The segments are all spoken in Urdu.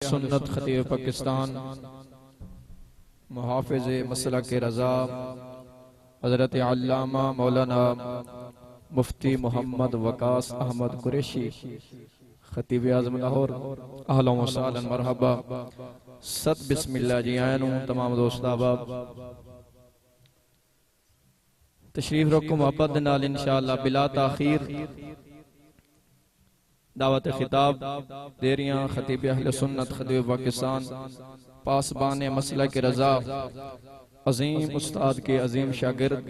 سنت خطیب پاکستان محافظ مسلک رضا حضرت علامہ مولانا مفتی محمد وقاص احمد قریشی خطیب اعظم لاہور اہلا و سہلا مرحبا ست بسم اللہ جی آئینوں تمام دوست احباب تشریف رکھو محبت نال انشاءاللہ بلا تاخیر دعوت خطاب دیریاں خطیب اہل سنت خطیب پاکستان پاسبان مسلک رضا عظیم استاد کے عظیم شاگرد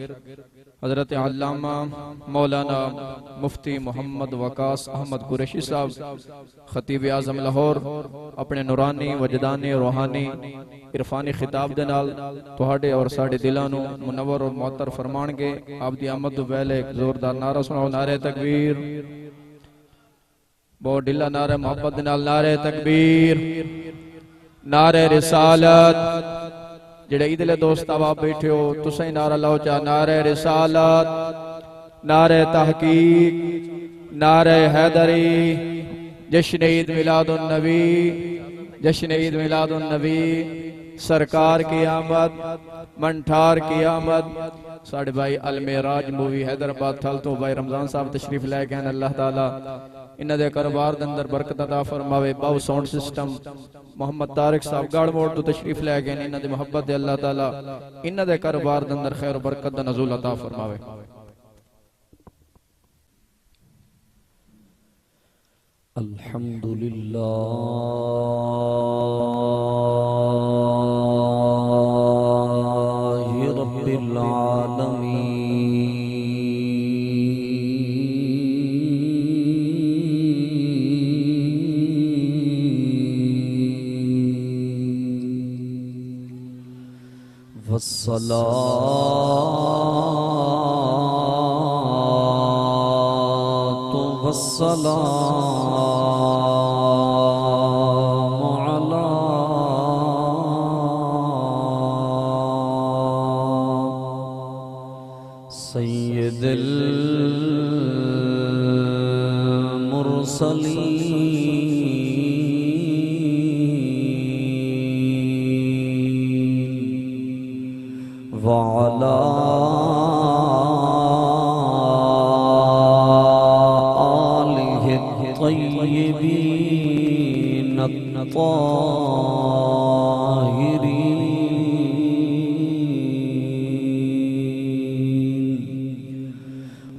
حضرت علامہ مولانا مفتی محمد وقاص احمد قریشی صاحب خطیب اعظم لاہور اپنے نورانی وجدانی روحانی عرفانی خطاب دے نال تہاڈے اور ساڈے دلاں نوں منور اور معطر فرمان گے آپ دی آمد تو پہلے ایک زوردار نعرہ سناؤ نعرہ تکبیر بہت ڈھلا نعرہ محبت نال نعرہ تکبیر نعرہ رسالت جڑے ادھلے دوست آپ بیٹھے ہو تسیں نعرہ لاؤ چاہ نعرہ رسالت نعرہ تحقیق نعرہ حیدری جشن عید میلاد النبی جشن عید میلاد النبی سرکار کی آمد منٹھار کی آمد ساڑھے بھائی المعراج مووی حیدرآباد تھل تو بھائی رمضان صاحب تشریف لے گئے ہیں اللہ تعالیٰ انہ دے کاروبار دے اندر برکت عطا فرماوے باو ساؤنڈ سسٹم محمد طارق صاحب گاڑ موڑ تو تشریف لے گئے ہیں انہ دے محبت دے اللہ تعالیٰ انہ دے کاروبار دے اندر خیر و برکت دا نزول عطا فرماوے الحمدللہ رب العالمین والصلاة والسلام على سيد المرسلين وعلى آله الطيبين الطاهرين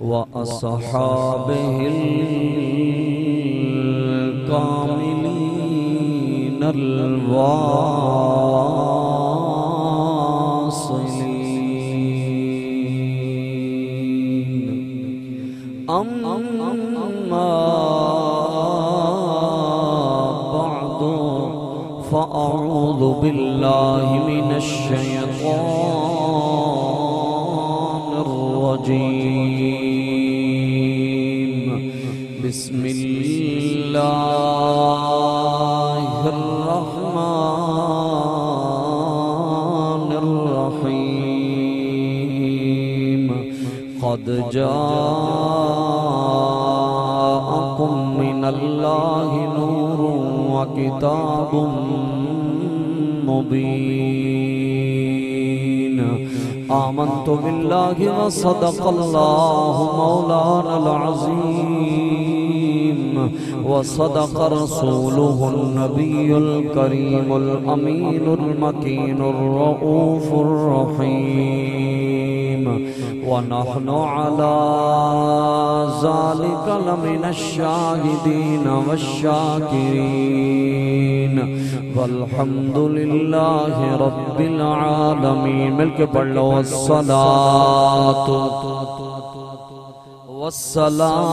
وأصحابه الكاملين أما بعد فأعوذ بالله من الشيطان الرجيم بسم الله الرحمن الرحيم قد جاءكم من الله نور وكتاب مبين آمنت بالله وصدق الله مولانا العظيم وصدق رسوله النبي الكريم الأمين المكين الرؤوف الرحيم ونحن على ذلك لمن الشاهدين والشاكرين والحمد لله رب العالمين مل کے پڑھ لو الصلاة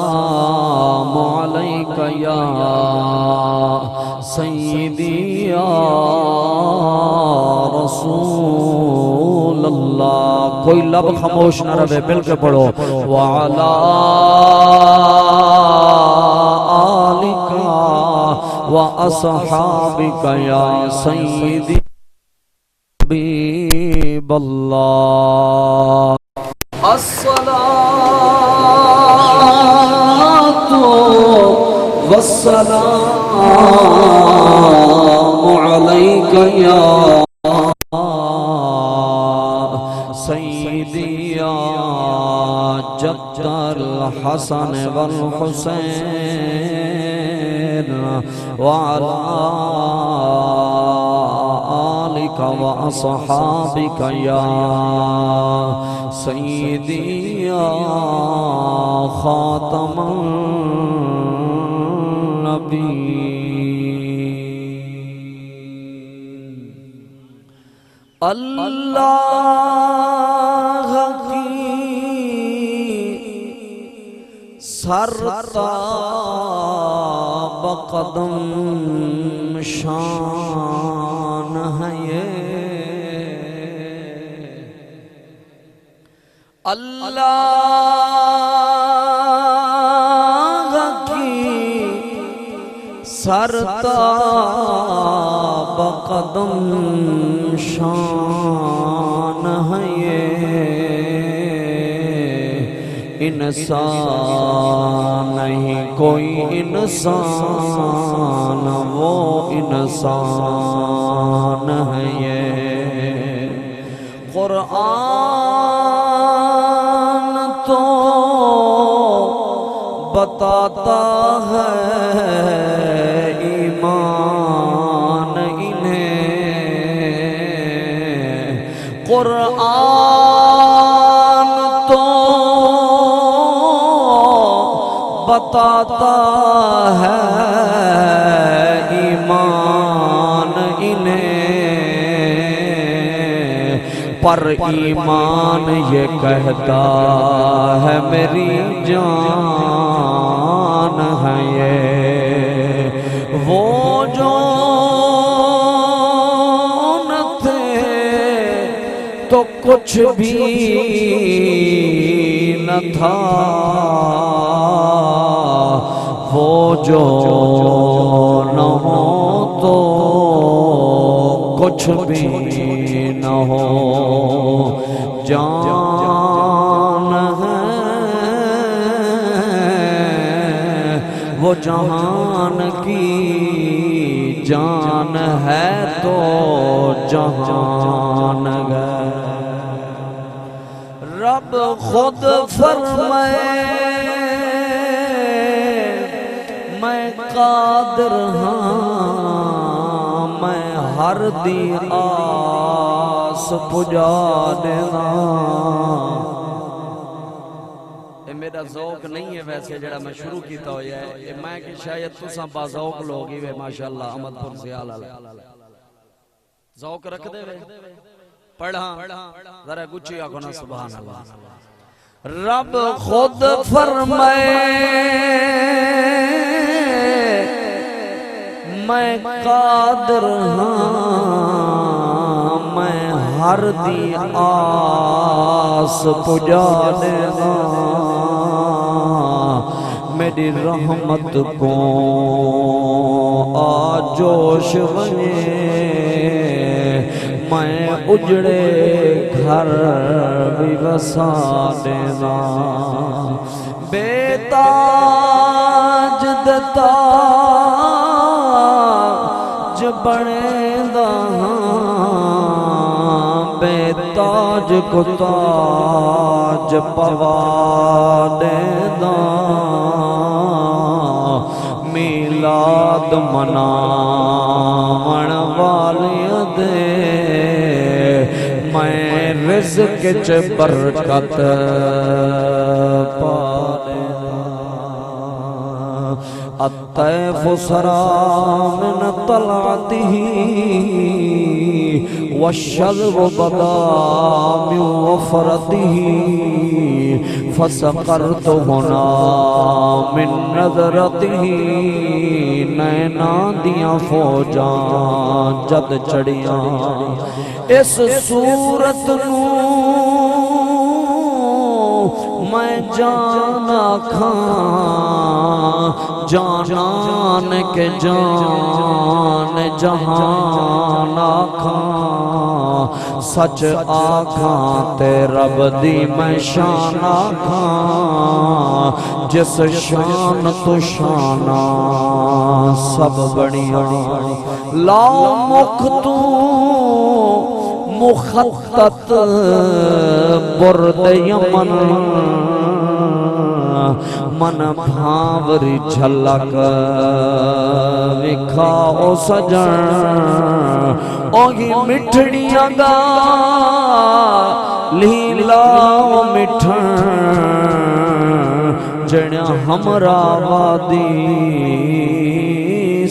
والسلام عليك يا سيدي يا رسول اللہ کوئی لب خاموش نہ رہے مل کے پڑھو وعلى آلك وأصحابك يا سيدي حبيب الله الصلاة والسلام یا سیدی یا جد الحسن والحسین وعلى آلك وأصحابك يا سيدي يا خاتم النبيين اللہ کی سرتاب قدم شان ہے یہ اللہ کی سرتاب قدم شان ہے یہ انسان نہیں کوئی انسان وہ انسان ہے یہ قرآن تو بتاتا ہے ایمان انہیں قرآن تو بتاتا ہے ایمان انہیں پر ایمان یہ کہتا ہے میری جان ہے یہ وہ جو نہ تھے تو کچھ بھی نہ تھا وہ جو نہ ہو تو کچھ بھی نہ ہو جان ہے وہ جہان کی جان ہے تو جہان ہے رب خود فرمائے میں قادر ہاں میں ہر دی آس پجا دینا میرا ذوق نہیں ہے ویسے جڑا میں شروع کیتا ہو ہے میں کہ شاید تساں با ذوق لوگ ہی ماشاءاللہ احمد پور سیال والا ذوق رکھ دے پڑھا ذرا گچھی آکھو نا سبحان اللہ رب خود فرمائے میں قادر ہاں میں ہر دی آس پجا دینا میری رحمت کو آجوش بنے میں اجڑے گھر بھی بسا دینا بے تاج تاج بنے دا بے تاج کو تاج پوا دینا میلاد مناون والی دے میں رزق چ برکت پا دینا الطیف سرا من طلعته والشذب بدا من وفرته فسقرت هنا من نظرته نینا دیاں فوجاں جد چڑیاں اس صورت نو میں جانا کھاں جانان کے جان جہان آکھاں سچ آکھاں تے رب دی میں شان آکھاں جس شان تو شانہ سب بڑیاں لا مکھ تو مخطط برد یمن من بھاوری جھلک وکھاؤ سجن اوہی مٹھڑیاں گا لیلاؤ مٹھن جڑیاں ہمرا وادی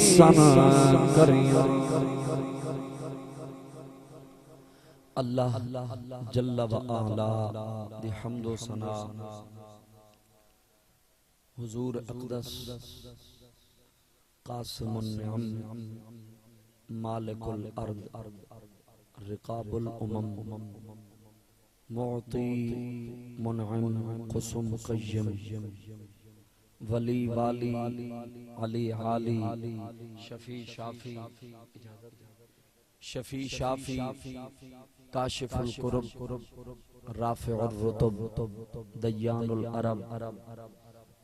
سن کریاں اللہ جل و علا دی حمد و ثنا حضور اقدس قاسم النعم مالک الارض رقاب الامم معطی منعم قسم قیم ولی والی علی عالی شفیع شافی شفیع شافی کاشف القرب رافع الرتب دیان العرب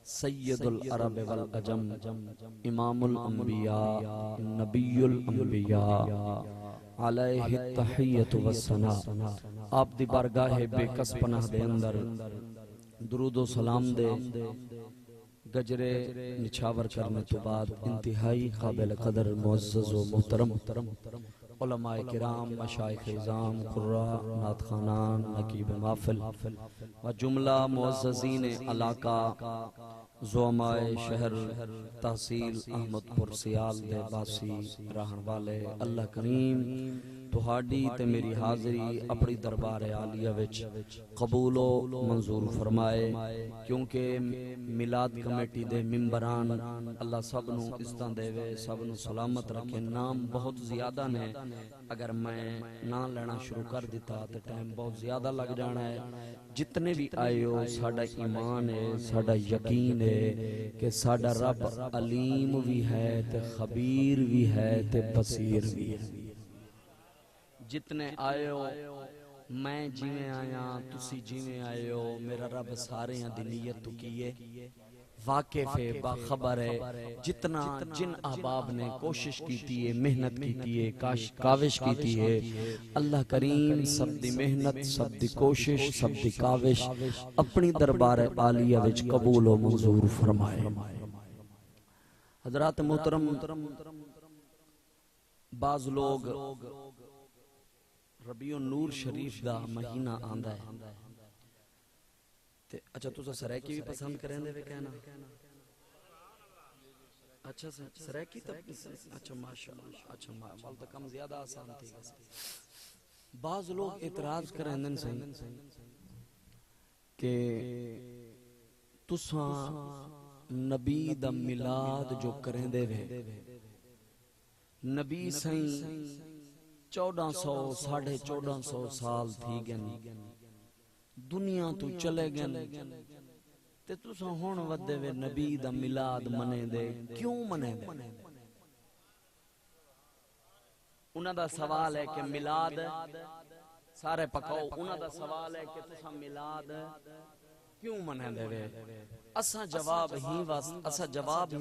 سید العرب والعجم امام الانبیاء نبی الانبیاء علیہ التحیت والثناء آپ دی بارگاہ بے کس پناہ دے اندر درود و سلام دے گجرے نچھاور کرنے تو بعد انتہائی قابل قدر معزز و محترم علماء کرام مشائخ اعظام قراء نعت خوانان نقیب محفل و جملہ معززین علاقہ زعماء شہر تحصیل احمد پور سیال دے باسی رہن والے اللہ کریم تہاڈی تے میری حاضری اپنی دربار عالیہ وچ قبول و منظور فرمائے کیونکہ میلاد کمیٹی دے ممبران اللہ سب نو عزتاں دے وے سب نو سلامت رکھے نام بہت زیادہ نے اگر میں نہ لینا شروع کر دیتا تے ٹائم بہت زیادہ لگ جانا ہے جتنے بھی آئے ہو ساڈا ایمان ہے ساڈا یقین ہے کہ ساڈا رب علیم بھی ہے تے خبیر بھی ہے تے بصیر بھی ہے جتنے آئے ہو میں جیویں آیا تسی جیویں آئے ہو میرا رب سارے ہیں دی نیت تو کیے واقف ہے باخبر ہے جتنا جن احباب نے کوشش کیتی ہے محنت کیتی ہے کاوش کیتی ہے اللہ کریم سب دی محنت سب دی کوشش سب دی کاوش اپنی دربار عالیہ وچ قبول و منظور فرمائے حضرات محترم بعض لوگ ربیع النور شریف دا مہینہ آندا ہے تے اچھا تسا سرائکی بھی پسند کریں دے وے کہنا اچھا سرائکی تب اچھا ماشاءاللہ اچھا مال تو کم زیادہ آسان تھی بعض لوگ اعتراض کریں دن سے کہ تسا نبی دا میلاد جو کریں دے وے نبی سائیں 1400 سال تھی گن دنیا تو چلے گن تے تسا ہون ودے وے نبی دا میلاد منے دے کیوں منے دے انہاں دا سوال ہے کہ میلاد سارے پکاؤ انہاں دا سوال ہے کہ تسا میلاد کیوں منے دے وے اسا جواب ہی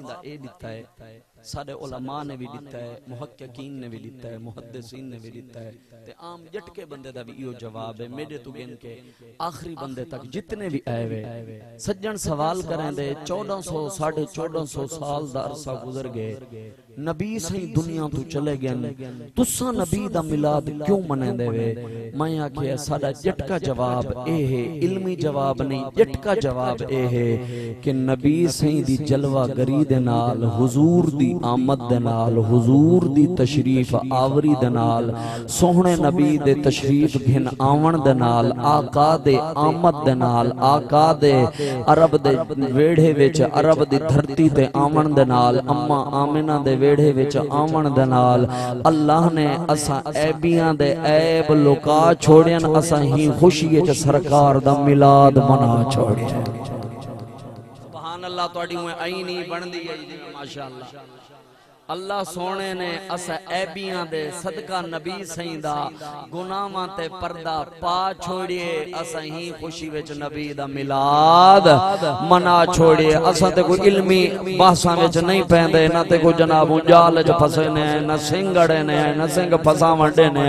دا اے دیتا ہے سارے علماء نے بھی دیتا ہے محققین نے بھی دیتا ہے محدثین نے بھی دیتا ہے تے عام جٹکے بندے دا بھی ایو جواب ہے میرے تو گن کے آخری بندے تک جتنے بھی آئے وے سجن سوال کریں دے 1400 سال دا عرصہ گزر گئے نبی سہی دنیا تو چلے گئے تسا نبی دا میلاد کیوں منے دے وے میں آکھیا ساڈا جٹکا جواب اے ہے علمی جواب نہیں جٹکا جواب اے ہے کہ نبی سائیں دی جلوہ گری دے نال، حضور دی آمد دے نال، حضور دی تشریف آوری دے نال، سوہنے نبی دے تشریف گھن آون دے نال، آقا دے آمد دے نال، آقا دے عرب دے ویڑھے وچ، عرب دی دھرتی تے آون دے نال، اما آمنہ دے ویڑھے وچ آون دے نال، اللہ نے اساں عیبیاں دے عیب لکا چھوڑین، اساں ہی خوشی وچ سرکار دا میلاد منا چھوڑیا۔ سبحان اللہ، تواڈی ہوئے آئینی بندی ہے جی، ماشاءاللہ۔ اللہ سونے نے اسا عیبیاں دے صدقہ نبی سائیں دا گناہاں تے پردہ پا چھوڑیے، اسا ہی خوشی وچ نبی دا میلاد منا چھوڑیے۔ اسا تے کوئی علمی بحثاں وچ نہیں پیندے، نہ تے کوئی جناب انجال وچ پھسے نے، نہ سنگڑے نے، نہ سنگ پھساونڈے نے،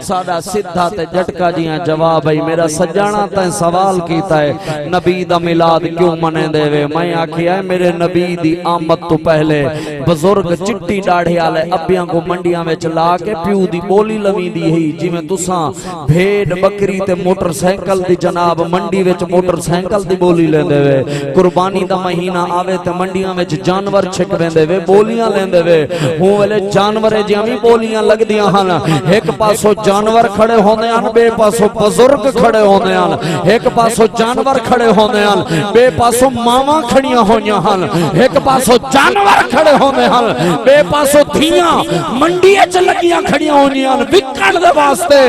ساڈا سیدھا تے جھٹکا جیاں جواب ہے۔ میرا سجانا تے سوال کیتا ہے نبی دا میلاد کیوں منے دے وے؟ میں آکھیا ہے میرے نبی دی آمد تو پہلے بزرگ چٹی ڈاڑھے آلے ابیاں کو منڈیاں میں چلا کے پیو دی بولی لویں دی ہی، جی میں تساں بھیڑ بکری تے موٹر سائیکل دی جناب منڈی وچ موٹر سائیکل دی بولی لیندے وے، قربانی دا مہینہ آوے تے منڈیاں وچ جانور چھک ویندے وے، بولیاں لیندے وے، ہوں ویلے جانورے جیویں بولیاں لگ دیاں ہن، ایک پاسو جانور کھڑے ہوندے ہن، بے پاسو بزرگ کھڑے ہوندے ہن، ایک پاسو جانور کھڑے ہوندے ہن، بے پاسو ماواں کھڑیاں ہویاں ہن، ایک پاسو جانور کھڑے ہوندے ہن، بے پاسو دھیاں منڈی اچ لگیاں کھڑیاں ہونیاں، وکڑ دے واسطے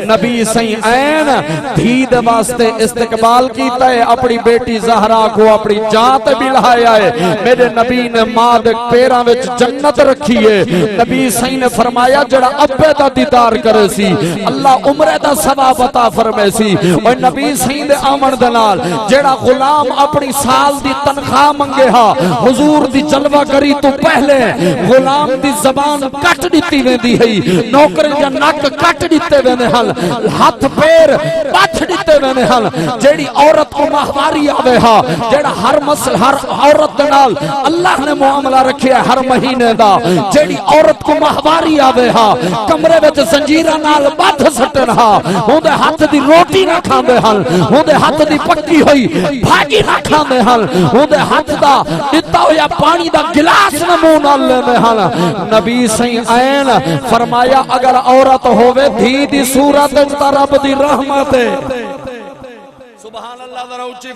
نبی سائیں عین دھی دے واسطے استقبال کیتا ہے، اپنی بیٹی زہرا کو اپنی جات بھی لہایا ہے۔ میرے نبی نے ماں دے پیراں وچ جنت رکھی ہے۔ نبی سائیں نے فرمایا جڑا ابے دا دیدار کرے سی اللہ عمرے دا ثواب عطا فرمائے سی۔ اور نبی سائیں دے آمن دے نال جڑا غلام اپنی سال دی تنخواہ منگے ہا، حضور دی جلوہ گری تو پہلے غلام دی زبان کٹ دیتی ویندی ہے، نوکر یا نک کٹ دیتے ویندے ہن، ہاتھ پیر پتھ دیتے ویندے ہن۔ جیڑی عورت کو ماہواری آوے ہا، جیڑا ہر عورت دے نال اللہ نے معاملہ رکھیا ہر مہینے دا، جیڑی عورت کو ماہواری آوے ہا کمرے وچ زنجیراں نال بدھ سٹن ہا، ہوندے ہاتھ دی روٹی نہ کھاندے ہن، ہوندے ہاتھ دی پکی ہوئی بھاجی نہ کھاندے ہن، ہوندے ہاتھ دا دتا ہویا پانی دا گلاس نہ منہ نال لیندے ہن۔ نبی سائیں عین فرمایا اگر عورت ہووے دھی دی صورت وچ تے رب دی رحمت ہے۔ سبحان اللہ، ذرا اونچی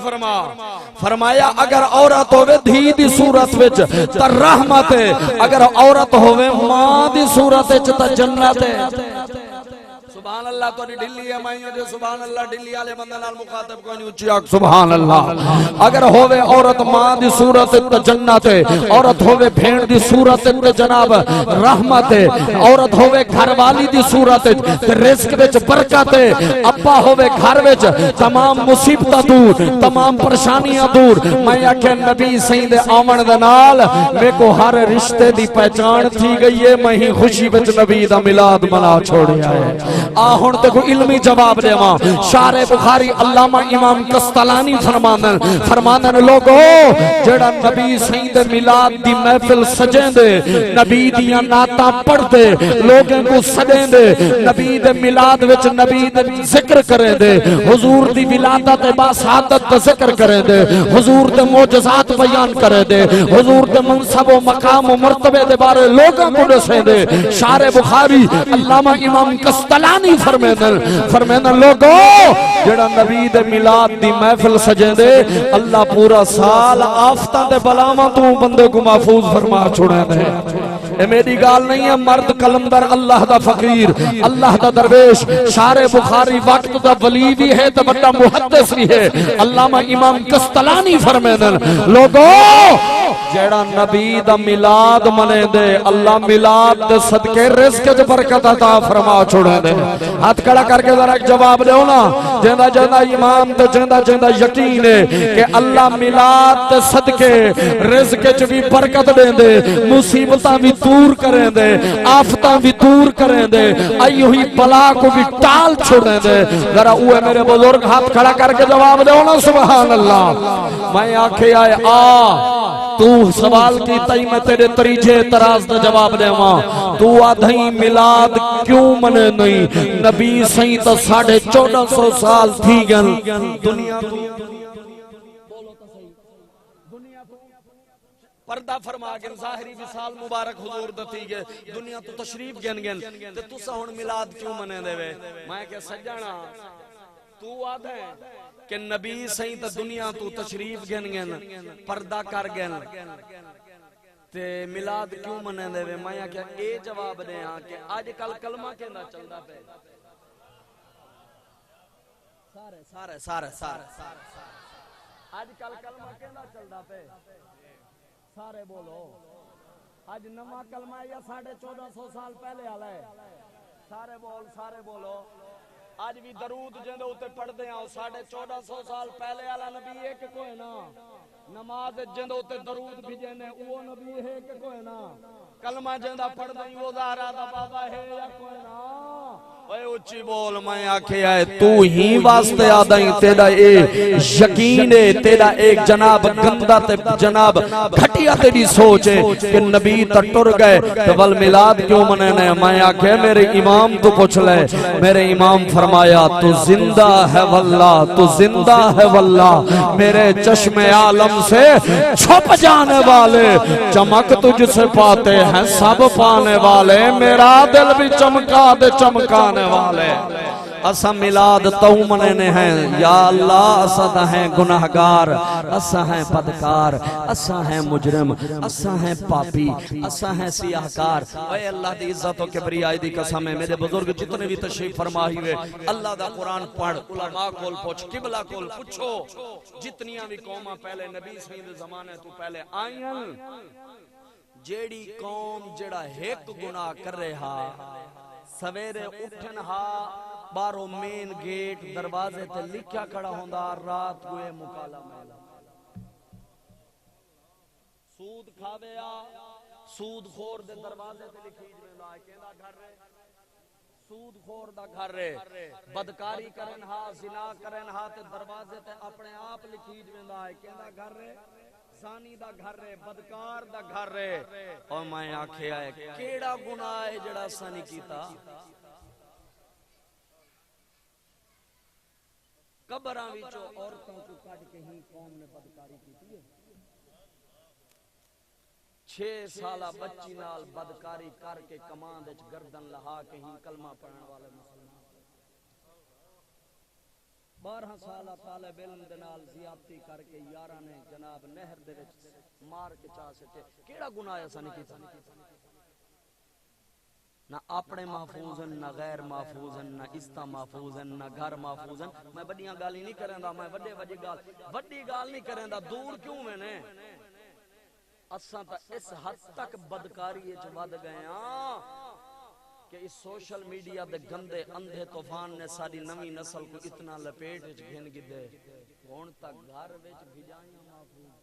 فرمایا اگر عورت ہووے دھی دی صورت وچ تے رحمت ہے، اگر عورت ہووے ماں دی صورت وچ تے جنت ہے۔ سبحان اللہ، تو ڈلی ہے مائیوں جو سبحان اللہ ڈلی آلے بندہ نال مخاطب کوئی نہیں، اونچی آگ سبحان اللہ۔ اگر ہووے عورت ماں دی صورت تے جنت ہے، عورت ہووے بھیڑ دی صورت تے جناب رحمت ہے، عورت ہووے گھر والی دی صورت تے رزق وچ برکت ہے، ابا ہووے گھر وچ تمام مصیبتاں دور، تمام پریشانیاں دور۔ میں آکھیا نبی سائیں دے آمن دے نال میں کو ہر رشتے دی پہچان تھی گئی ہے، میں ہی خوشی وچ نبی دا میلاد منا چھوڑیا ہے۔ آہن تے کوئی علمی جواب دے ماں شارع بخاری علامہ امام قسطلانی فرماندن لوگو جڑا نبی سائیں دے میلاد دی محفل سجیں دے، نبی دیاں نعتاں پڑھ دے، لوگوں کو سجیں دے، نبی دے میلاد وچ نبی دے ذکر کریں دے، حضور دی ولادت باسعادت دا ذکر کریں دے، حضور دے معجزات بیان کریں دے، حضور دے منصب و مقام و مرتبے دے بارے لوگوں کو دسیں دے۔ شارع بخاری علامہ امام قسطلانی فرمیدن لوگو جڑا نبی دے میلاد دی محفل سجیں دے، اللہ پورا سال آفتاں دے بلاواں تو بندے کو محفوظ فرما چھوڑے دے۔ اے میری گال نہیں ہے، مرد کلندر اللہ دا فقیر، اللہ دا درویش، شارع بخاری وقت دا ولی بھی ہے تو بڑا محدث بھی ہے۔ علامہ امام قسطلانی فرمیدن لوگو جڑا نبی دا میلاد منے دے، اللہ میلاد دے صدقے رزق وچ برکت عطا فرما چھوڑے دے۔ ہاتھ کھڑا کر کے ذرا ایک جواب دیو نا، جیندا جیندا ایمان تے جیندا جیندا یقین ہے کہ اللہ میلاد تے صدقے رزق وچ بھی برکت دین دے، مصیبتاں بھی دور کریں دے، آفتاں بھی دور کریں دے، آئی ہوئی بلا کو بھی ٹال چھوڑیں دے۔ ذرا اوہ میرے بزرگ ہاتھ کھڑا کر کے جواب دیو نا سبحان اللہ۔ میں آکھے آئے تو سوال کی تائی میں تیرے طریجے اعتراض دا جواب دے ماں، تو آدھائی میلاد کیوں منے نہیں؟ نبی سائیں تا 1450 سال تھی گن دنیا پردہ فرما گن ظاہری وصال مبارک حضور دتی گے دنیا تو تشریف گن گن تے تسا ہن میلاد کیوں منے دے وے میں کہ سجنا تو آدھ ہے کہ نبی سہی تے دنیا تو تشریف گن گن پردہ کر گن تے میلاد کیوں منے دے وے میں کہ اے جواب دے ہاں کہ آج کل کلمہ کہندا چلدا پے سارے آج کل کلمہ کہندا چلدا پے سارے بولو آج نواں کلمہ یا 1450 سال پہلے والا ہے سارے بولو آج بھی درود جندے اوتے پڑھدے ہاں 1450 سال پہلے والا نبی ایک کوئی نا نماز جندے اوتے درود بھیجنے او نبی ہے کہ کوئی نا کلمہ جندا پڑھدے او زہرا دا بابا ہے یا کوئی نا اے اونچی بول میں آکھیا ہے تو ہی واسطے آدائیں تیرا اے یقین ہے تیرا ایک جناب گندا تے جناب گھٹیا تیری سوچ ہے کہ نبی تا ٹر گئے تو ول میلاد کیوں منانے میں آکھیا میرے امام تو پوچھ لے میرے امام فرمایا تو زندہ ہے واللہ تو زندہ ہے واللہ میرے چشم عالم سے چھپ جانے والے چمک تجھ سے پاتے ہیں سب پانے والے میرا دل بھی چمکا دے چمکانے والے اسا میلاد تو مننے ہیں یا اللہ اسا ہیں گناہگار اسا ہیں بدکار اسا ہیں مجرم اسا ہیں پاپی اسا ہیں سیاہکار اے اللہ دی عزت و کبریائی دی قسم ہے میرے بزرگ جتنے بھی تشریف فرمائی ہوئے اللہ دا قرآن پڑھ علماء کول پوچھ قبلہ کول پوچھو جتنیاں بھی قوماں پہلے نبی سید زمانے تو پہلے آئیں جیڑی قوم جڑا ایک گناہ کر رہا سویرے اٹھن ہا بارو مین گیٹ دروازے تے لکھیا کھڑا ہوندا رات کوئے مکالا میلا سود کھاوے آ سود خور دے دروازے تے لکھی جویں لا کیندا گھر رہے سود خور دا گھر رہے بدکاری کرن ہا زنا کرن ہا تے دروازے تے اپنے آپ لکھی جویں لا کیندا گھر رہے زانی دا گھر رہے بدکار دا گھر رہے اور میں آکھیا ہے کیڑا گناہ ہے جڑا سانی کیتا قبراں وچوں عورتوں کو کڈ کے ہی قوم نے بدکاری کیتی ہے 6 سالہ بچی نال بدکاری کر کے کمان وچ گردن لہا کے ہی کلمہ پڑھن والے مسلمان 12 سالہ طالب علم دے نال زیادتی کر کے یاراں نے جناب نہر دے وچ مار کے چا سٹے کیڑا گناہ ایسا نہیں کیتا نہ اپنے محفوظ ہیں نہ غیر محفوظ ہیں نہ استا محفوظ ہیں نہ گھر محفوظ ہیں میں بڑیاں گالی نہیں کریں دا میں وڈی گال نہیں کریں دا دور کیوں میں نے اساں تا اس حد تک بدکاری وچ ود گئے ہاں کہ اس سوشل میڈیا دے گندے اندھے طوفان نے ساری نوی نسل کو اتنا لپیٹ وچ گھن گدے ہن تک گھر وچ بھجائیاں محفوظ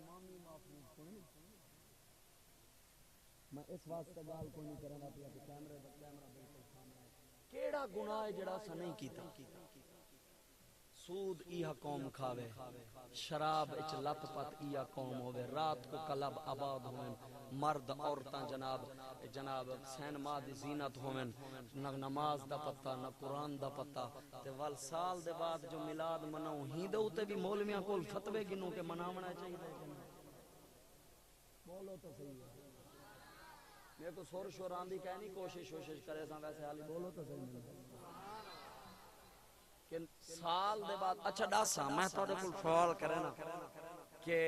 مامی محفوظ کوئی میں اس واسطے گال کوئی نہیں کرنا پیا کہ کیمرے بالکل سامنے کیڑا گناہ ہے جڑا اسا نہیں کیتا سود ایہا قوم کھاوے شراب اچ لت پت ایہا قوم ہوے رات کو کلب آباد ہوئن مرد عورتاں جناب سینما دی زینت ہوئن نہ نماز دا پتہ نہ قرآن دا پتہ تے ول سال دے بعد جو میلاد مناؤ ہی دے اوتے بھی مولویاں کول فتوی گنوں کہ مناونا چاہیے بولو تو صحیح ہے میرے کو سور شوران دی کہنی کوشش کرے سا ویسے حالی بولو تو صحیح کہ سال دے بعد اچھا ڈاسا میں تو کل سوال کرے نا کہ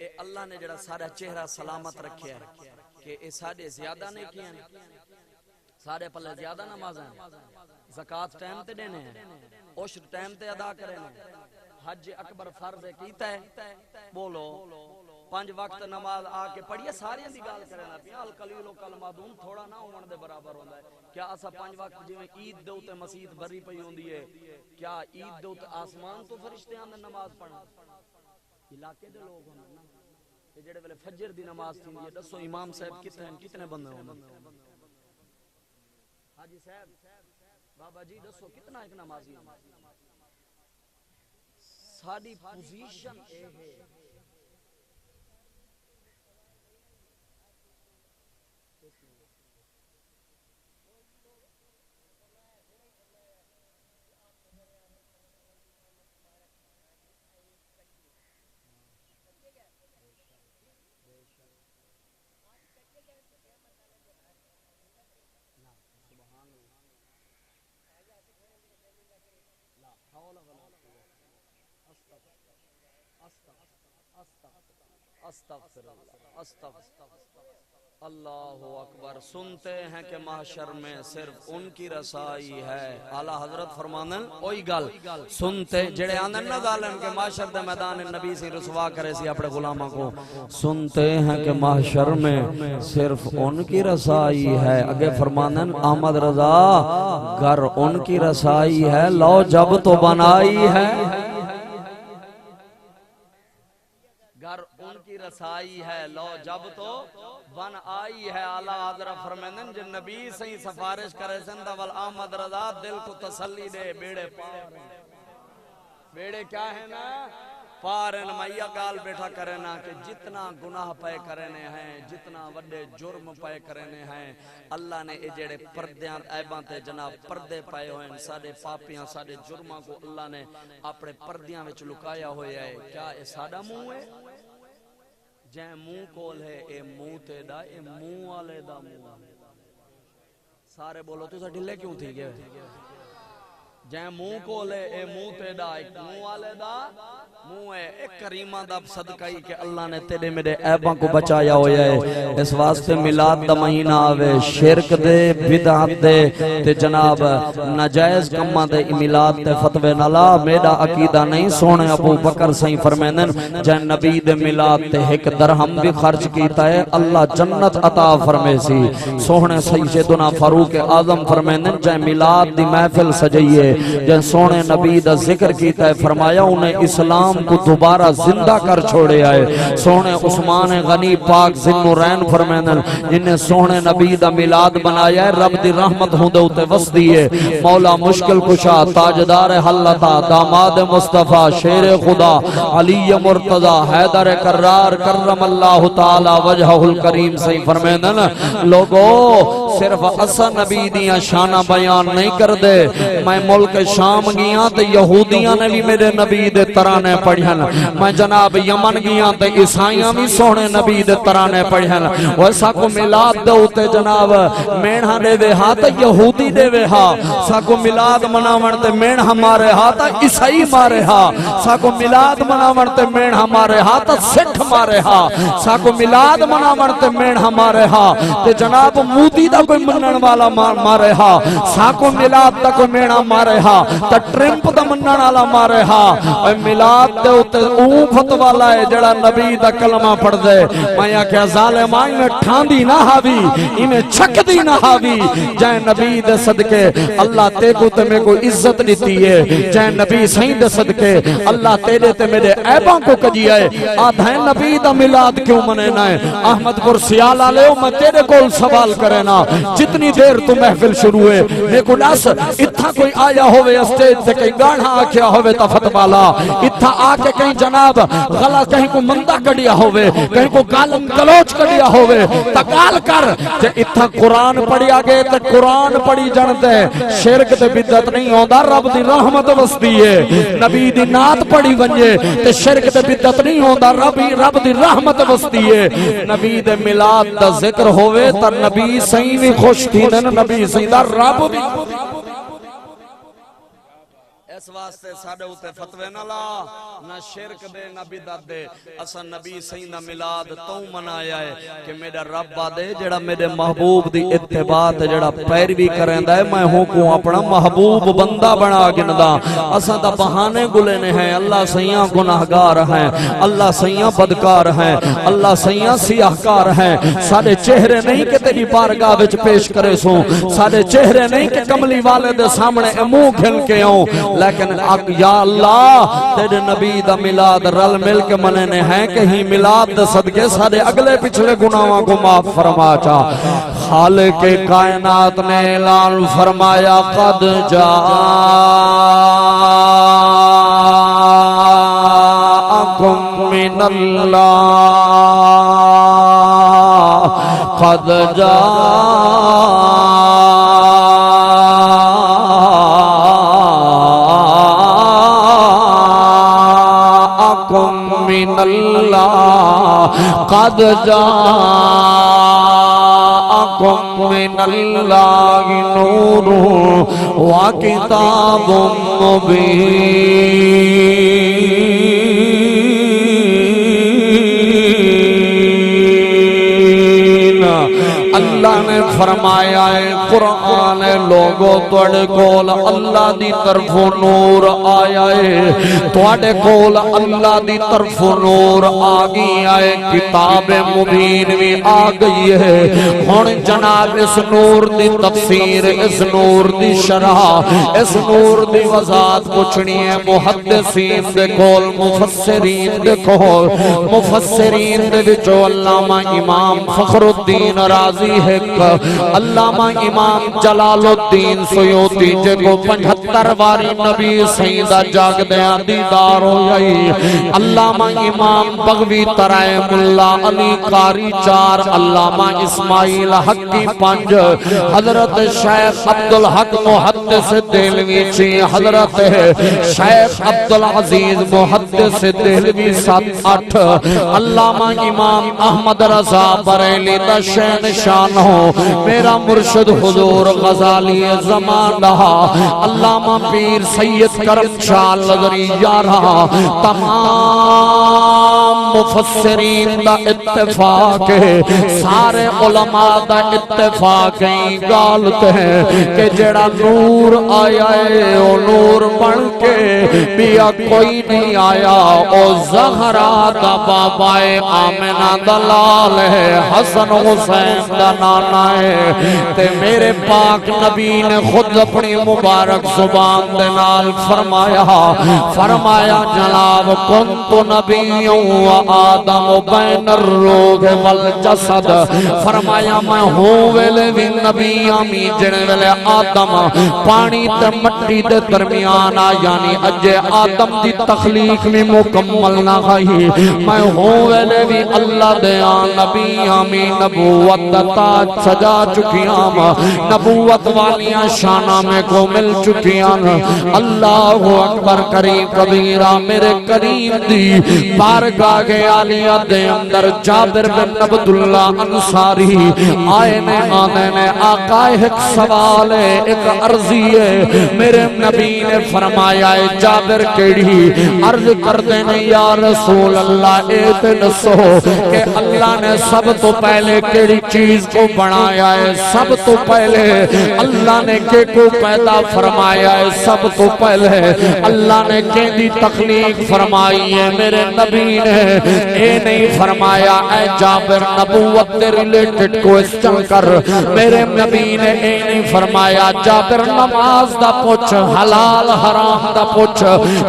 اے اللہ نے جڑا سارا چہرہ سلامت رکھیا ہے کہ اے سارے زیادہ نہیں کیے ہیں سارے پلے زیادہ نماز ہیں زکاة ٹائم تے دینے ہیں عشر ٹائم تے ادا کرے ہیں حج اکبر فرض کیتا ہے بولو 5 وقت نماز آ کے پڑھیے سارے دی گال کرنا پیا القلیل و کلمادون تھوڑا نہ ہون دے برابر ہوندا ہے کیا اسا 5 وقت جویں عید دے تے مسجد بھری پئی ہوندی ہے کیا عید دے تے آسمان تو فرشتے آندے نماز پڑھن علاقے دے لوگ ہوندے نا تے جڑے ویلے فجر دی نماز تھیندی ہے دسو امام صاحب کتنے بندے ہوندے حاجی صاحب بابا جی دسو کتنا ایک نمازی ساری پوزیشن اے ہے اللہ اکبر. سنتے ہیں کہ محشر میں صرف ان کی رسائی ہے. اعلیٰ حضرت فرمانن اوہی گل سنتے جڑے آندن نہ ظالم کے محشر دے میدان نبی سے رسوا کرے سی اپنے غلاموں کو. سنتے ہیں کہ محشر میں صرف ان کی رسائی ہے. اگے فرمانن احمد رضا گر ان کی رسائی ہے لو جب تو بنائی ہے. گر ان کی رسائی ہے لو جب تو بن آئی ہے. اعلیٰ حضرت فرمائن جن نبی سے سفارش کرے زندہ والآمد رضا دل کو تسلی دے. بیڑے پار بیڑے کیا ہے نا پارن میا گال بیٹھا کرنا کہ جتنا گناہ پائے کرنے ہیں جتنا وڈے جرم پائے کرنے ہیں اللہ نے جڑے پردیاں عیباں تے جناب پردے پائے ہوئے ہیں ساڑے پاپیاں ساڑے جرماں کو اللہ نے اپنے پردیاں وچ لکایا ہویا ہے. کیا اے ساڑا منہ ہے جائیں منہ کول ہے اے منہ تے دا اے منہ والے دا منہ. سارے بولو تو سا ڈھلے کیوں تھی گئے جائیں منہ کول ہے اے منہ تے دا ایک منہ والے دا منہ ہے. ایک کریمہ دا صدقائی کہ اللہ نے تیرے میرے عیباں کو بچایا ہویا ہے. اس واسطے میلاد دا مہینہ آوے شرک دے بدعت دے تے جناب ناجائز کماں دے میلاد تے فتوے نالا میرا عقیدہ نہیں. سونے ابو بکر سائیں فرمینن جائیں نبی دے میلاد تے ایک درہم بھی خرچ کیتا ہے اللہ جنت عطا فرمے سی. سونے سیدنا فاروق اعظم فرمینن جائیں میلاد دی محفل سجائیے جائیں سونے نبی دا ذکر کیتا ہے فرمایا انہیں اسلام کو دوبارہ زندہ کر چھوڑے آئے. سونے عثمان غنی پاک ذنورین فرمینن جنہیں سونے نبی دا میلاد بنایا ہے رب دی رحمت ہوں دے اتے وس دیئے. مولا مشکل کشا تاجدار حلتا داماد مصطفیٰ شیر خدا علی مرتضی حیدر کرار کرم اللہ تعالی وجہہ الکریم سے فرمینن لوگو صرف اصل نبی دیاں شانہ بیان نہیں کر دے. میں ملک شام گیاں تے یہودیاں نے بھی میرے نبی دے ترانے پڑھن. میں جناب یمن گیاں تے عیسائیاں بھی سونے نبی دے ترانے پڑھن. ویسا کو میلاد دے اتے جناب مینہاں دے وے ہاں تے یہودی دے وے ہاں. ساکو میلاد مناون تے مینہاں مارے ہاں تے عیسائی مارے ہاں. ساکو میلاد مناون تے مینہاں مارے ہاں تے سکھ مارے ہاں. ساکو میلاد مناون تے مینہاں مارے ہاں تے جناب مودی دا کوئی منن والا مارے ہاں. ساکو میلاد دا کوئی مینہاں مارے ہاں تے ٹرمپ دا منن والا مارے ہاں. اے میلاد دے اتے اون فتوا لائے جڑا نبی دا کلمہ پڑھ دے. میں کیا ظالم آئی میں ٹھاندی نہ ہاوی میں چھک دی نہ ہاوی. جائے نبی دے صدقے اللہ تے کو تے میں کو عزت دیتی ہے. جائے نبی سہیں دے صدقے اللہ تیرے تے میرے عیباں کو کجی آئے. آدھائیں نبی دا میلاد کیوں منینا ہے. احمد پور سیال آلے ہو میں تیرے کو سوال کرینا جتنی دیر تو محفل شروع ہے میں کو ناس اتھا کوئی آیا ہوئے اسٹیج سے کہیں گاڑھا آکیا ہوئے تا فتوالا اتھا آکے کہیں جناب غلط کہیں کو مندہ کڑیا ہوئے کہیں کو گالم گلوچ کڑیا ہوئے تقال کر کہ اتھا قرآن پڑھی آگے تا قرآن پڑھی جانتے شرک تے بدت نہیں ہوندہ رب دی رحمت وستی ہے. نبی دی نات پڑھی ونجے تے شرک تے بدت نہیں ہوندہ رب دی رحمت وستی ہے. نبی دے ملاد دا ذکر ہوئے تا نبی سہی بھی خوش تھی نبی سہی دا رب بھی. اس واسطے ساڑھے ہوتے فتوے نہ لا نہ شرک دے نہ بدعت دے. اسا نبی سیدہ میلاد تو منایا ہے کہ میرا رب دے جڑا میرے محبوب دی اتباع تے جڑا پیروی کریندا ہے میں ہوں کو اپنا محبوب بندہ بنا گندا. اسا دا بہانے گلے ہیں اللہ سیاں گناہگار ہیں اللہ سیاں بدکار ہیں اللہ سیاں سیاہکار ہیں. سارے چہرے نہیں کہ تیری بارگاہ وچ پیش کرے سوں سارے چہرے نہیں کہ کملی والے دے سامنے منہ کھل کے آؤں لیکن یا اللہ تیرے نبی دا میلاد رل مل کے مننے ہیں کہ ہی میلاد دا صدقے سارے اگلے پچھلے گناہوں کو معاف فرما چا. خالق کائنات نے اعلان فرمایا قد جاءکم من اللہ قد من اللہ قد جاءکم من اللہ نور وکتاب مبین۔ اللہ نے فرمایا ہے قرآن لوگو توڑے کول اللہ دی طرف نور آیا ہے، توڑے کول اللہ دی طرف نور آگئی آئے، کتاب مبین بھی آگئی ہے۔ ہون جناب اس نور دی تفسیر، اس نور دی شرح، اس نور دی وضاحت پوچھنی ہے محدثین دے کول، مفسرین دے کول۔ مفسرین دے وچوں علامہ امام فخر الدین رازی ہے، علامہ امام جلال الدین سیوطی جے کو 75 واری نبی سیدہ جاگ دیاں دیدار ہو جائی، علامہ امام بغوی ترائے ملا علی قاری 4، علامہ اسماعیل حقی 5، حضرت شیخ عبدالحق محدث دہلوی 6، حضرت شیخ عبدالعزیز محدث دہلوی 7 8، علامہ امام احمد رضا بریلی دا شین شان ہو، میرا مرشد حضور غزالی زمان رہا، علامہ پیر سید کرم شاہ لذری یارہ، تمام مفسرین دا اتفاق ہے، سارے علماء دا اتفاق ہیں، گالتے ہیں کہ جڑا نور آیا ہے او نور بن کے بیا کوئی نہیں آیا، او زہرا دا بابا آمنہ دلال ہے، حسن حسین دا نانا ہے، تے میرے پاک نبی نے خود اپنی مبارک زبان دے نال فرمایا جناب کنت نبی و آدم بین الروح والجسد، فرمایا میں ہوں ویلے بھی نبی آمی جن ویلے آدم پانی تے مٹی دے درمیان یعنی اجے آدم دی تخلیق میں مکمل نہ گئی، میں ہوں ویلے بھی اللہ دے نبی آمی نبوت تاج سجا چکیاں، نبوت والیاں شانہ میں کو مل چکیاں، اللہ اکبر کریم کبیرہ۔ میرے کریم دی بارگاہ کے عالیہ دے اندر جابر بن عبداللہ انصاری آئے نے آنے نے آقا ایک سوال ہے، ایک عرضی ہے، میرے نبی نے فرمایا ہے جابر کیڑی عرض کر دینے یا رسول اللہ ایت نسو کہ اللہ نے سب تو پہلے کیڑی چیز کو بنایا ہے، سب تو پہلے اللہ نے کے کو پیدا فرمایا ہے، سب تو پہلے اللہ نے کے دی تخلیق فرمائی ہے، میرے نبی نے اے نہیں فرمایا اے جابر نبوت دے ریلیٹڈ کوئسچن کر، میرے نبی نے اے نہیں فرمایا جابر نماز دا پوچھ، حلال حرام دا پوچھ،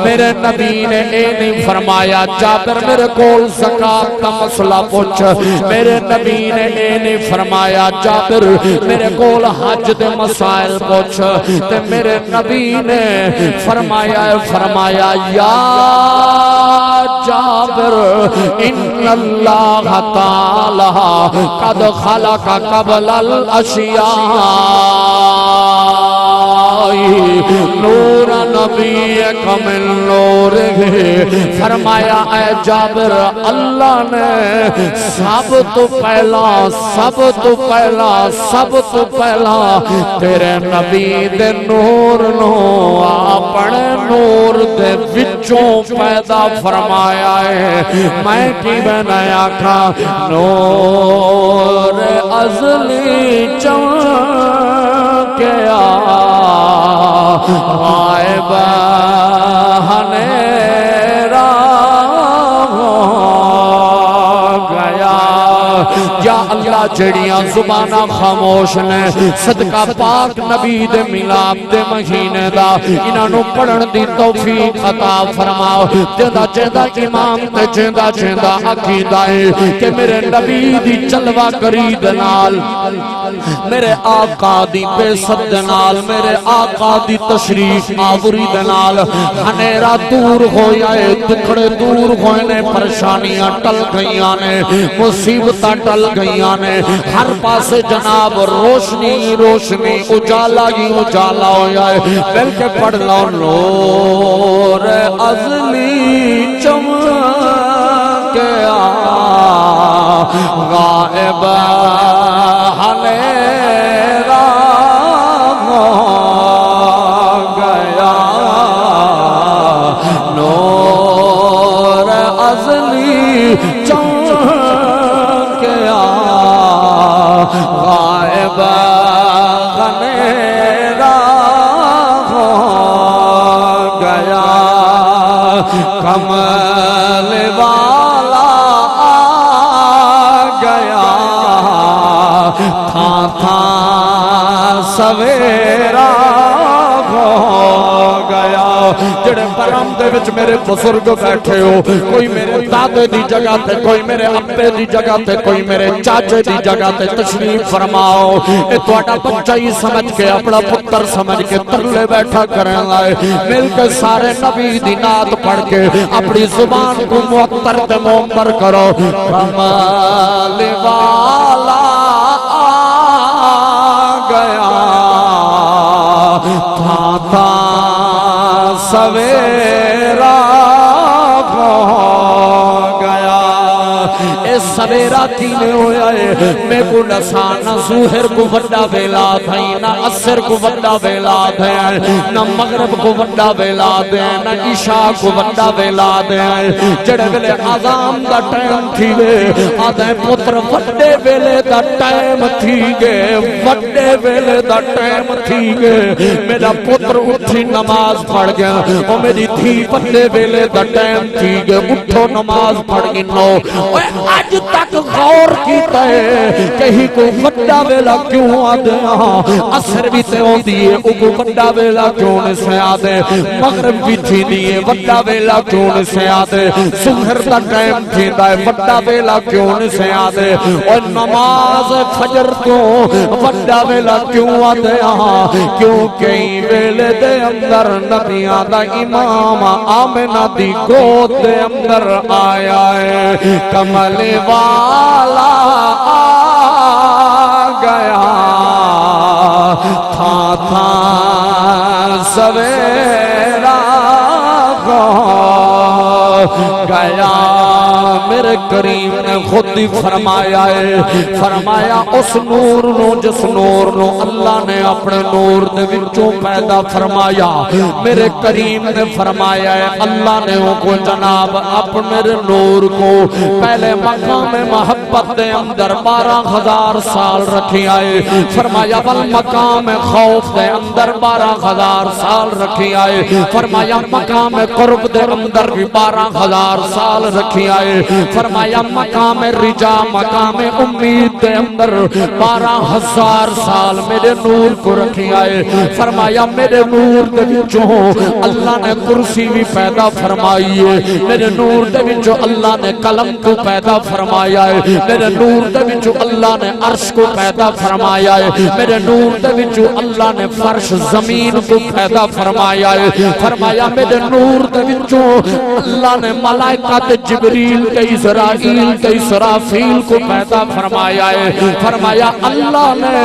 میرے نبی نے اے نہیں فرمایا جابر میرے کول زکاة دا مسئلہ پوچھ، میرے نبی نے اے نہیں فرمایا جابر میرے کول حج دے مسائل پوچھ، تے میرے نبی نے فرمایا یا جابر ان اللہ تعالی قد خلق قبل الاشیاء نور نبی کمل نور، فرمایا اے جابر اللہ نے سب تو پہلا تیرے نبی دے نور نو اپنے نور دے وچوں پیدا فرمایا ہے، میں کی بنایا کھا نور ازلی چمکیا غائب ہنیرا گیا، یا اللہ جڑیاں زبانہ خاموش نے صدقہ پاک نبی دے ملاب دے مہینے دا انہوں پڑھن دی توفیق عطا فرماؤ، جیدہ جیدہ امام تے جیدہ جیدہ عقیدہ ہے کہ میرے نبی دی جلوہ کرید نال، میرے آقا دی بے صد نال، میرے آقا دی تشریف آوری دنال ہنیرہ دور ہویا ہے، دکھڑے دور ہوئے نے، پریشانیاں ٹل گئیاں نے، مصیبتاں ٹل گئیاں نے، ہر پاس جناب روشنی روشنی اجالا ہی اجالا ہویا ہے، بلکہ پڑھ لو نور ازلی چمکیا غائب ہنیرا ہو گیا نور ازلی چمکیا غائب ہنیرا ہو گیا کمل والا آ گیا تھا سویرا ہو گیا جڑے برم دے وچ میرے بزرگ بیٹھے ہو کوئی میرے دادے دی جگہ تے کوئی میرے ابے دی جگہ تے کوئی میرے چاچے دی جگہ تے تشریف فرماؤ اے تہاڈا بچہ ہی سمجھ کے اپنا پتر سمجھ کے ترلے بیٹھا کرن لائے مل کے سارے نبی دی نعت پڑھ کے اپنی زبان کو معطر تے منبر کرو کمال والا آ گیا تھا سویرا ہو گیا اے سویرا کینے ہویا ہے میں کو نسا نہ ظہر کو وڈا ویلا تھائی نہ عصر کو وڈا ویلا دے نہ مغرب کو وڈا ویلا دے نہ عشاء کو وڈا ویلا دے جڑے ویلے اذان دا ٹائم تھی وے آدھے پتر وڈے ویلے دا ٹائم تھی گے وڈے ویلے دا ٹائم تھی گے میرا پتر اٹھی نماز پڑھ گیا او میری دھی وڈے ویلے دا ٹائم تھی گے اٹھو نماز پڑھ گی نو آج تک غور کیتا ہے کہیں کو وڈا ویلا کیوں آدھے عصر بھی تے ہوں دیئے اگو وڈا ویلا کیوں نسے آدھے مغرب بھی تھی دیئے وڈا ویلا کیوں نسے آدھے ظہر دا ٹائم تھی دائے وڈا ویلا کیوں نسے آدھے اور نماز فجر تو وڈا ویلا کیوں آدھے کیوں کئی ویلے دے اندر نبیاں دا امام آمنہ دی گود دے اندر آیا ہے کمل والا آ گیا تھا سویرا ہو گیا میرے کریم نے خود ہی فرمایا ہے فرمایا اس نور نو جس نور نو اللہ نے اپنے نور دے وچوں پیدا فرمایا میرے کریم نے فرمایا ہے اللہ نے ان کو جناب اپنے میرے نور کو پہلے مقام محبت دے اندر 12,000 سال رکھی آئے فرمایا والمقام خوف دے اندر 12,000 سال رکھی آئے فرمایا مقام قرب دے اندر بھی 12,000 سال رکھی آئے فرمایا مقام رجا مقام امید دے اندر 12,000 سال میرے نور کو رکھی آئے فرمایا میرے نور دے وچوں اللہ نے کرسی بھی پیدا فرمائی ہے میرے نور دے وچوں اللہ نے قلم کو پیدا فرمایا ہے میرے نور دے وچوں اللہ نے عرش کو پیدا فرمایا ہے میرے نور دے وچوں اللہ نے فرش زمین کو پیدا فرمایا ہے فرمایا میرے نور دے وچوں اللہ نے ملائکہ جبریل تے اسرائیل تے اسرافیل کو پیدا فرمایا ہے فرمایا اللہ نے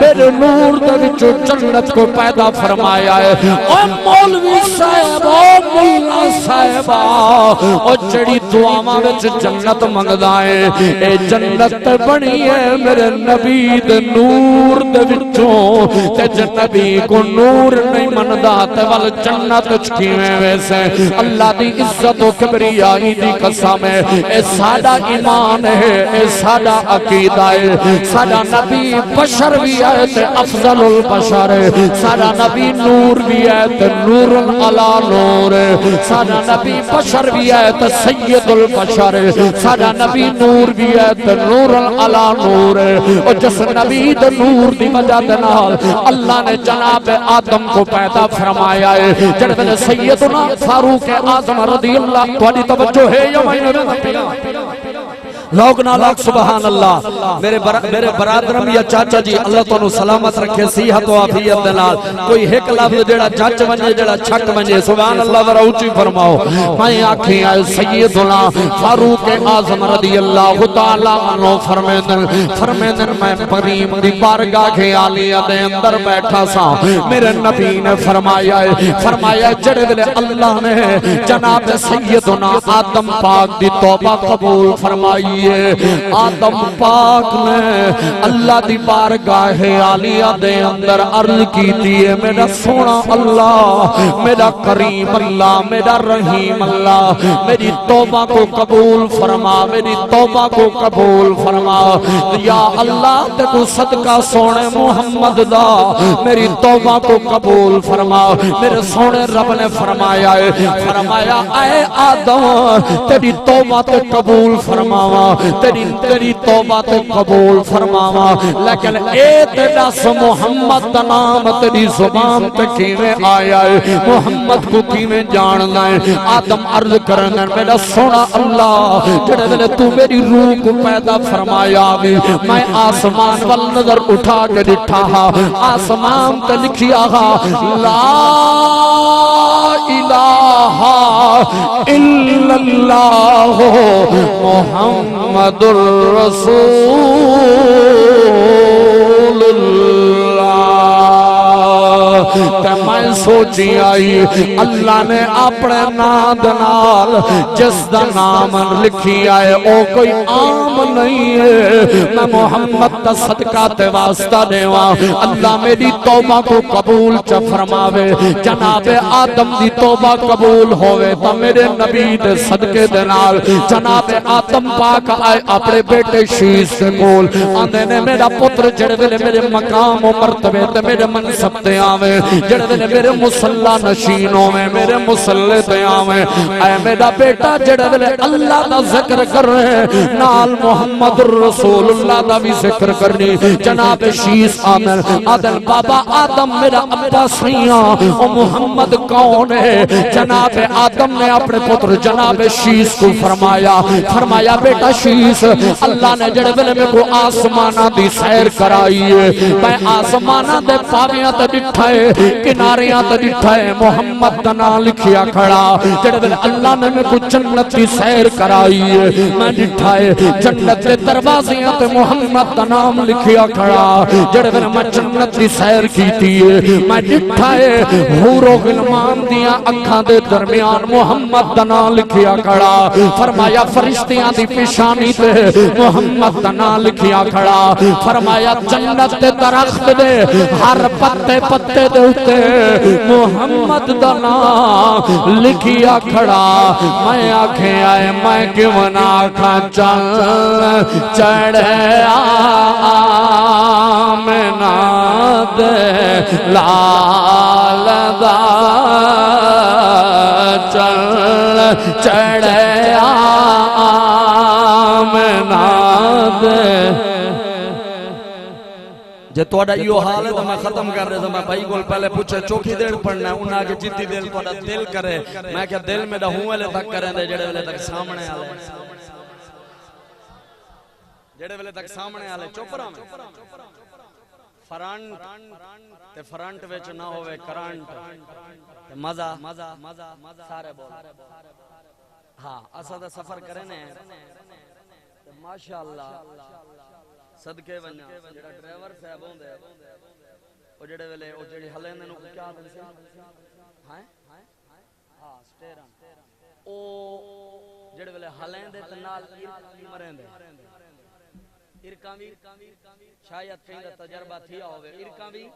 میرے نور دے وچوں جنت کو پیدا فرمایا ہے او مولوی صاحب او مولا صاحب او جڑی دعاواں وچ جنت منگدا ہے اے جنت بنی ہے میرے نبی دے نور دے وچوں تے نبی کو نور نہیں مندا تے ول جنت وچ کیویں ویسے اللہ دی عزت و کبریائی دی قسم ہے اے ساڈا ایمان ہے اے ساڈا عقیدہ ہے ساڈا نبی بشر بھی ہے تے افضل البشر ہے ساڈا نبی نور بھی ہے تے نور علی نور ہے ساڈا نبی بشر بھی ہے تے سید البشر ہے ساڈا نبی نور بھی ہے تے نور علی نور ہے اور جس نبی دے نور دی وجہ دے نال اللہ نے جناب آدم کو پیدا فرمایا ہے جڑے سیدنا فاروق اعظم رضی اللہ تہاڈی توجہ ہے یا میں لوگ نہ لاکھ سبحان اللہ میرے برادرم یا چاچا جی اللہ تو سلامت رکھے صحت و عافیت دے نال کوئی ایک لفظ جڑا جچ ونجے جڑا چھک ونجے سبحان اللہ ذرا اونچی فرماؤ میں آکھیں اے سیدنا فاروق اعظم رضی اللہ تعالی عنہ فرمیندن میں کریم دی بارگاہ کے عالیہ دے اندر بیٹھا سا میرے نبی نے فرمایا جڑے ویلے اللہ نے جناب سیدنا آدم پاک دی توبہ قبول فرمائی ہے آدم پاک نے اللہ دی بارگاہ عالیہ دے اندر عرض کیتی ہے میرا سونا اللہ میرا کریم اللہ میرا رحیم اللہ میری توبہ کو قبول فرما میری توبہ کو قبول فرما یا اللہ تے تو صدقہ سونے محمد دا میری توبہ کو قبول فرما میرے سونے رب نے فرمایا اے آدم تیری توبہ تے قبول فرماوا تیری توبہ تے قبول فرماوا لیکن اے تیرا محمد دا نام تیری زبان تے کیویں آیا ہے محمد کو کیویں جاننا ہے آدم عرض کرنا میرا سونا اللہ جڑے ویلے تو میری روح کو پیدا فرمایا بھی میں آسمان وال نظر اٹھا کے ڈٹھا ہا آسمان تے لکھیا ہا لا الہ الا اللہ محمد الرسول اللہ تے میں سوچی آئی اللہ نے اپنے نام دنال جس دا نام لکھی آئے او کوئی عام نہیں ہے میں محمد دا صدقہ تے واسطہ دیوا اللہ میری توبہ کو قبول چا فرماوے جناب آدم دی توبہ قبول ہوئے تا میرے نبی دے صدقے دنال جناب آدم پاک آئے اپنے بیٹے شیش سے کول آندے نے میرا پتر جڑے ویلے میرے مقام و مرتبے تے میرے منصب تے آوے جڑے ویلے میرے مصلی نشینوں میں میرے مصلی تے آوے اے میرا بیٹا جڑے ویلے اللہ دا ذکر کر رہے نال محمد رسول اللہ دا بھی ذکر کرنی جناب شیش آدل بابا آدم میرا ابا سیاں او محمد کون ہے جناب آدم نے اپنے پتر جناب شیش کو فرمایا بیٹا شیش اللہ نے جڑے ویلے میں کو آسمانہ دی سیر کرائی ہے میں آسمانہ دے پاویاں تے ڈٹھائے کناریاں تے ڈٹھائے محمد دا نام لکھیا کھڑا جڑے ویلے اللہ نے میں کو جنت دی سیر کرائی ہے میں ڈٹھائے جنت دے دروازیاں تے محمد دا نام لکھیا کھڑا جڑے ویلے میں جنت دی سیر کیتی ہے میں ڈٹھائے حور و غلمان دیاں اکھاں دے درمیان محمد دا نام لکھیا کھڑا فرمایا فرشتیاں دی پیشانی تے محمد دا نام لکھیا کھڑا فرمایا جنت دے درخت دے ہر پتے پتے دے اتے محمد دا نام لکھیا کھڑا میں آنکھیں آئے میں کیوں نہ آنکھاں چڑھے آمنہ دے لال دا چڑھے آمنہ دے جے توڑا یہ حال ہے تو میں ختم کر رہے تھا میں بھائی کو پہلے پوچھے چوکھی دیر پڑھنا ہے انہاں کے جتنی دل توڑا دل کرے میں کیا دل میں دا ہوں ویلے تک کریں دے جڑے ویلے تک سامنے آلے جڑے ویلے تک سامنے آلے چوپرہ میں فرنٹ ویچ نہ ہوئے کرانٹ مزہ سارے بول ہاں اسا دا سفر کرنے ماشاءاللہ صدقے بنیا جڑا ڈرائیور صاحب ہوندے او جڑے ویلے او جڑی ہلیندے نو کیا دن سی ہاں ہاں سٹیرن او جڑے ویلے ہلیندے تے نال مریندے ارکاں وی شاید کہیں دا تجربہ تھیا ہوئے ارکاں وی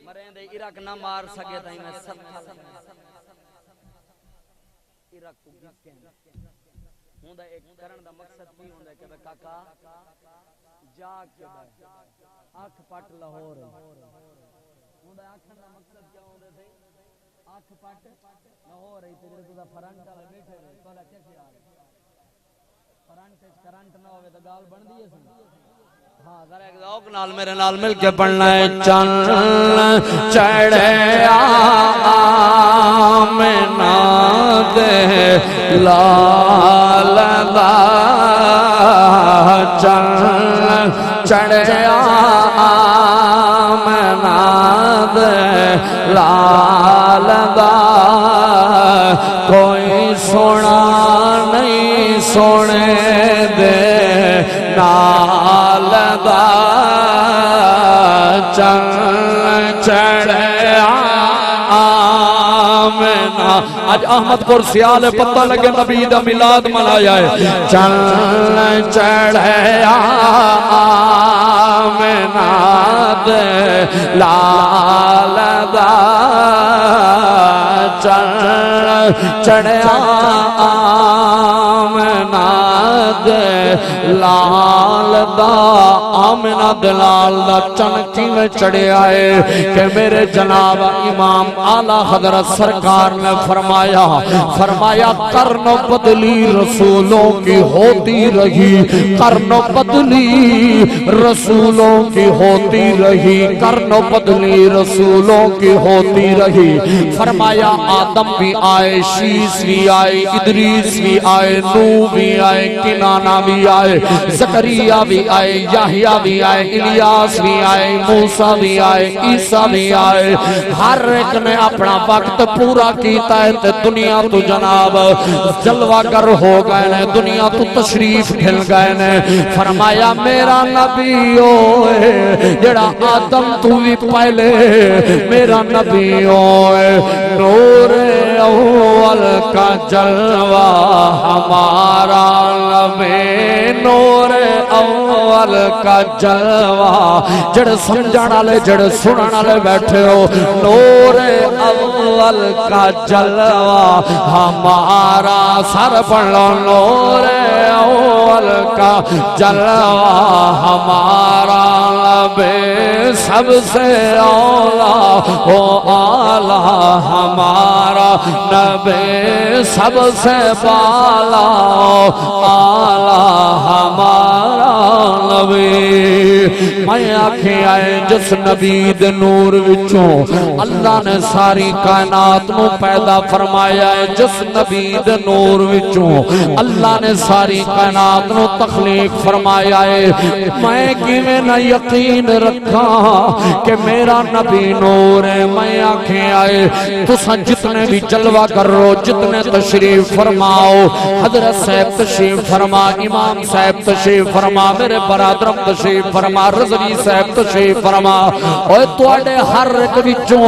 مریندے عراق نہ مار سکے تائیں میں سب عراق کو گس کے ہوندا ایک کرن دا مقصد کی ہوندا کہ کاکا جاگ کے بھائی آنکھ پٹ لاہور ہوندا آنکھن دا مقصد کیا ہوندا تھے آنکھ پٹ لاہور ہے تے جڑے تو فرنٹ والے بیٹھے رہے تولا کیسے آ رہے فرنٹ کرنٹ نہ ہوے تے گال بندی ہے سی ہاں ذرا ایک ذوق نال میرے نال مل کے پڑھنا ہے چن چڑھے آمنہ دے لال دا چن چڑھے آمنہ دے لال دا کوئی سونا نہیں سونے دے نال دا چن چڑھے آمنہ اج احمد پور سیال پتہ لگے نبی دا میلاد منایا ہے چل چڑھیا آمنہ دے لال دا چل چڑھیا آمنہ دے لال دا آمنہ دلال دا چنکی میں چڑھے آئے کہ میرے جناب امام اعلیٰ حضرت سرکار نے فرمایا قرن و بدلی رسولوں کی ہوتی رہی قرن و بدلی رسولوں کی ہوتی رہی قرن و بدلی رسولوں کی ہوتی رہی فرمایا آدم بھی آئے شیس بھی آئے ادریس بھی آئے نوح بھی آئے کنانہ بھی آئے زکریا بھی آئے یحییٰ بھی آئے الیاس بھی آئے موسیٰ بھی آئے عیسیٰ بھی آئے ہر ایک نے اپنا وقت پورا کیتا ہے تے دنیا تو جناب جلوہ گر ہو گئے نے دنیا تو تشریف کھل گئے نے فرمایا میرا نبی ہوئے جڑا آدم تو بھی پہلے میرا نبی ہوئے نور اول کا جلوہ ہمارا نبی نور اول کا جلوہ جڑ سمجھان والے جڑ سنن والے بیٹھے ہو نور اول کا جلوہ ہمارا سر پڑھ لو نور اول کا جلوہ ہمارا نبی سب سے اولا ہو اعلیٰ ہمارا نبی سب سے بالا اعلیٰ ہمارا نبی میں آنکھیں آئے جس نبی دے نور وچوں اللہ نے ساری کائنات نو پیدا فرمایا ہے جس نبی دے نور وچوں اللہ نے ساری کائنات نو تخلیق فرمایا ہے میں کیویں نہ یقین رکھا کہ میرا نبی نور ہے میں آنکھیں آئے تساں جتنے بھی جلوہ کرو جتنے تشریف فرماؤ حضرت صاحب تشریف فرما امام صاحب تشریف فرما میرے برادرم تشریف فرما رضوی صاحب تشریف فرما اوے تواڈے ہر ایک وچوں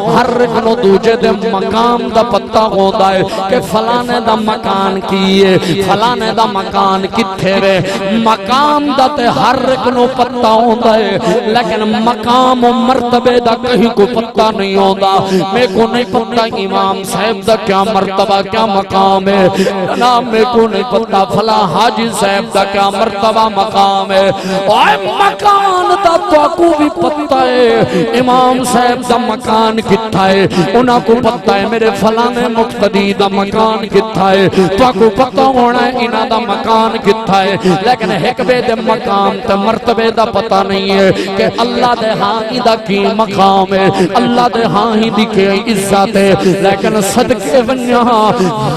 ہر ایک نو دوجے دے مقام دا پتہ ہوندا ہے کہ فلانے دا مکان کی ہے فلانے دا مکان کتھے وے مقام دا تے ہر ایک نو پتہ ہوندا ہے لیکن مقام و مرتبے دا کہیں کو پتہ نہیں ہوندا میں کو نہیں پتہ امام صاحب دا کیا مرتبہ کیا مقام ہے جناب میں کو نہیں پتہ فلاں حاجی صاحب دا کیا مرتبہ مقام ہے اوے مکان دا تو کو بھی پتہ ہے امام صاحب دا مکان کتھا ہے انہاں کو پتہ ہے میرے فلانے مقتدی دا مکان کتھا ہے تو کو پتہ ہونا ہے انہاں دا مکان کتھا ہے لیکن حکبے دے مقام تے مرتبے دا پتہ نہیں ہے کہ اللہ دے ہاں ہی دا کی مقام ہے اللہ دے ہاں ہی دی کی عزت ہے لیکن صدقے ونیا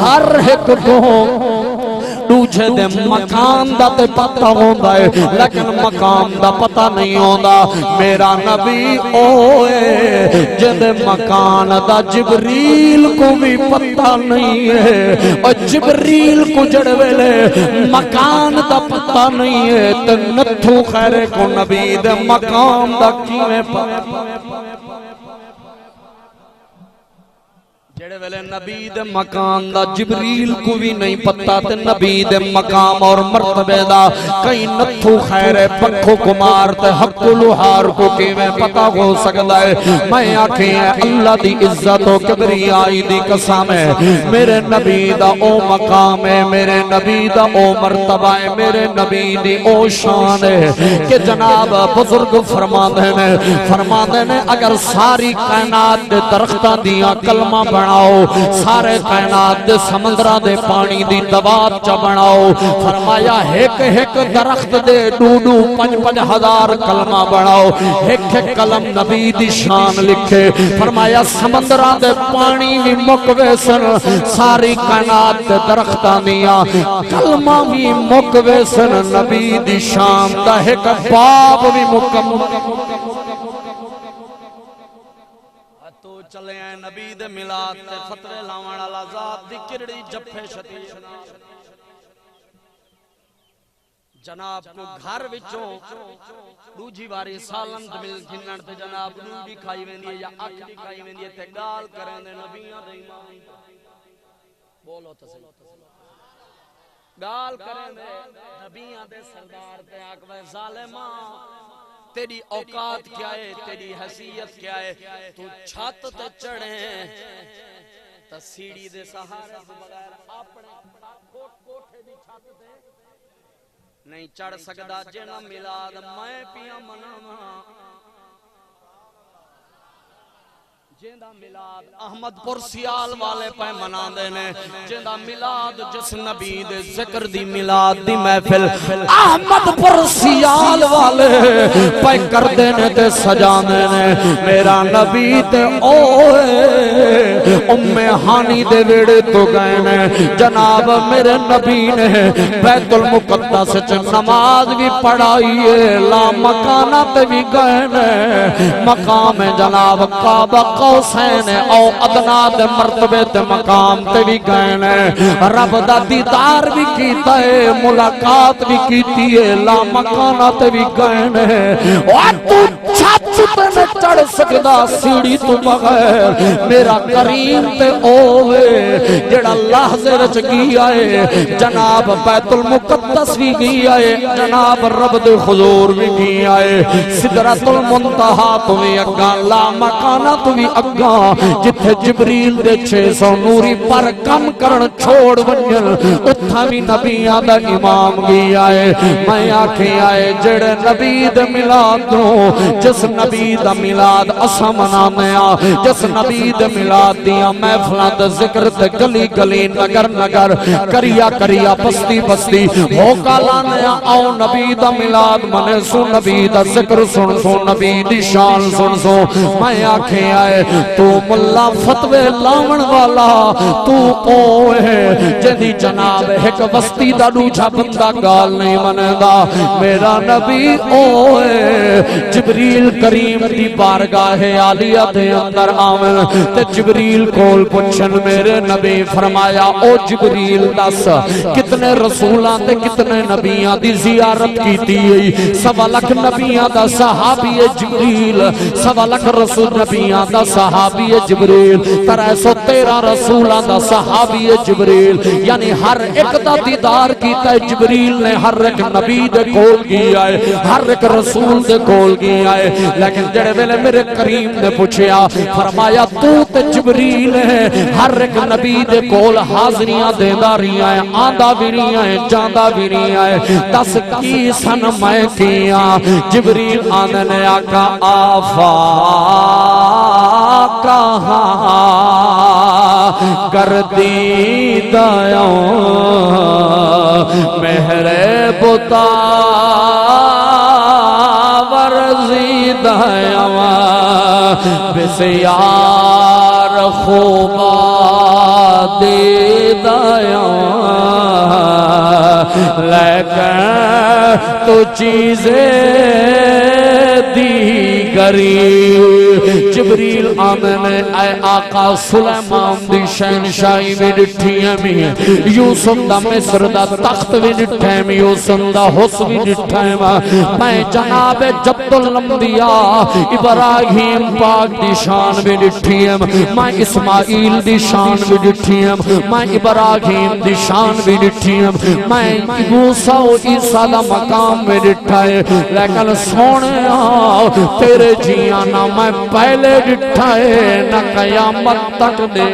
ہر ایک کو دوجے دے مکان دا تے پتہ ہوندا ہے لیکن مقام دا پتہ نہیں ہوندا میرا نبی اوئے جدے مکان دا جبریل کو بھی پتہ نہیں ہے اور جبریل کو جڑ ویلے مکان دا پتہ نہیں ہے تے نتھو خیر کو نبی دے مقام دا کیویں پتہ جڑے ویلے نبی دے مقام دا جبریل کو بھی نہیں پتہ تے نبی دے مقام اور مرتبے دا کئی نتھو خیر پکھو کمار تے حق لوہار کو کیویں پتہ ہو سکدا ہے میں آکھیں اللہ دی عزت و کبریائی دی قسم ہے میرے نبی دا او مقام ہے میرے نبی دا او مرتبہ ہے میرے نبی دی او شان ہے کہ جناب بزرگ فرماندے نے اگر ساری کائنات دے درختاں دیاں کلمہ بناؤ سارے کائنات دے سمندرہ دے پانی دی دوات چا بناؤ فرمایا ایک ایک درخت دے ڈوڈو 5-5 ہزار کلمہ بناؤ ایک ایک کلم نبی دی شان لکھے فرمایا سمندرہ دے پانی بھی مکوے سن ساری کائنات دے درختاں دیا کلمہ بھی مکوے سن نبی دی شان دا ایک باب بھی مکمل چلے ہیں نبی دے ملاد تے فترے لاوان والا ذات دی کڑی جفے شتی جناب کو گھر وچوں دوجی واری سالن مل گھنن تے جناب نو بھی کھائی ویندی ہے یا اکھ بھی کھائی ویندی ہے تے گال کرن دے نبیاں دے ایمان بولو تو صحیح گال کریں دے نبیاں دے سردار تے آکوے ظالماں تیری اوقات کیا ہے تیری حیثیت کیا ہے تو چھت تے چڑھے تا سیڑھی دے سہارے بغیر اپنے کوٹھے دی چھت تے نہیں چڑھ سکدا جنا میلاد میں پیاں مناواں جیندہ میلاد احمد پور سیال والے پہ مناندے نے جیندہ میلاد جس نبی دے ذکر دی میلاد دی محفل احمد پور سیال والے پہ کردے نے تے سجاندے نے میرا نبی تے اوے ام ہانی دے ویڑے تو گئے نے جناب میرے نبی نے بیت المقدس چ نماز بھی پڑھائی ہے لا مکانہ تے بھی گئے نے مقام جناب کعبہ قوسین او ادنا دے مرتبے تے مقام تے بھی گئے نے رب دا دیدار بھی کیتا ہے ملاقات بھی کیتی ہے لا مکانہ تے بھی گئے نے اور تو چھت تے نہ چڑھ سکدا سیڑھی تو بغیر میرا کریم تے اوے جڑا لحظے وچ گیا ہے جناب بیت المقدس بھی گیا ہے جناب رب دے حضور بھی گیا ہے سدرۃ المنتہا تو بھی اگاں لا مکانہ تو بھی اگاں جتھے جبریل دے 600 نوری پر کم کرن چھوڑ ونجن اتھا بھی نبیاں دا امام گیا ہے میں آکھیں آئے جڑے نبی دا میلاد دو جس نبی دا میلاد اسا منامیا جس نبی دا میلاد دیا محفلاں دا ذکر تے گلی گلی نگر نگر کریا کریا بستی بستی ہوکا لانیا آؤ نبی دا میلاد منے سو نبی دا ذکر سن سو نبی دی شان سن سو میں آکھیں آئے تو ملا فتوے لاون والا تو اوے جدی جناب ایک بستی دا دوجھا بندہ گال نہیں مندا میرا نبی اوے جبریل کریم دی بارگاہ عالیہ دے اندر آمن تے جبریل کول پوچھن میرے نبی فرمایا او جبریل دس کتنے رسولاں تے کتنے نبیاں دی زیارت کیتی ہے 1.25 لاکھ نبیاں دا صحابی جبریل 1.25 لاکھ رسول نبیاں دا صحابی جبریل 313 رسولاں دا صحابی جبریل یعنی ہر ایک دا دیدار کیتا ہے جبریل نے ہر ایک نبی دے کول گیا ہے ہر ایک رسول دے کول گیا ہے لیکن جڑے ویلے میرے کریم نے پوچھیا فرمایا تو تے جبریل ہے ہر ایک نبی دے کول حاضریاں دیندا رہیا ہے آندا بھی نہیں ہے جاندا بھی نہیں ہے دس کی سن میں کیاں جبریل آندے نے آقا کہاں گردی دایوں مہر بتا ورزی دایوں بسیار خوبا دی دایوں لیکن تو چیزیں دیگری جبریل آمن اے آقا سلیمان دی شہنشاہی بھی ڈٹھیاں میں یوسف دا مصر دا تخت بھی ڈٹھیں میں یوسف دا حس بھی ڈٹھیں میں جناب جبت الانبیاء ابراہیم پاک دی شان بھی ڈٹھیاں میں اسماعیل دی شان بھی ڈٹھیاں میں ابراہیم دی شان بھی ڈٹھیاں میں موسیٰ و عیسیٰ دا مقام بھی ڈٹھائے لیکن سونے آؤ تیرے جیانا میں پہلے ڈٹھائے نہ قیامت تک دے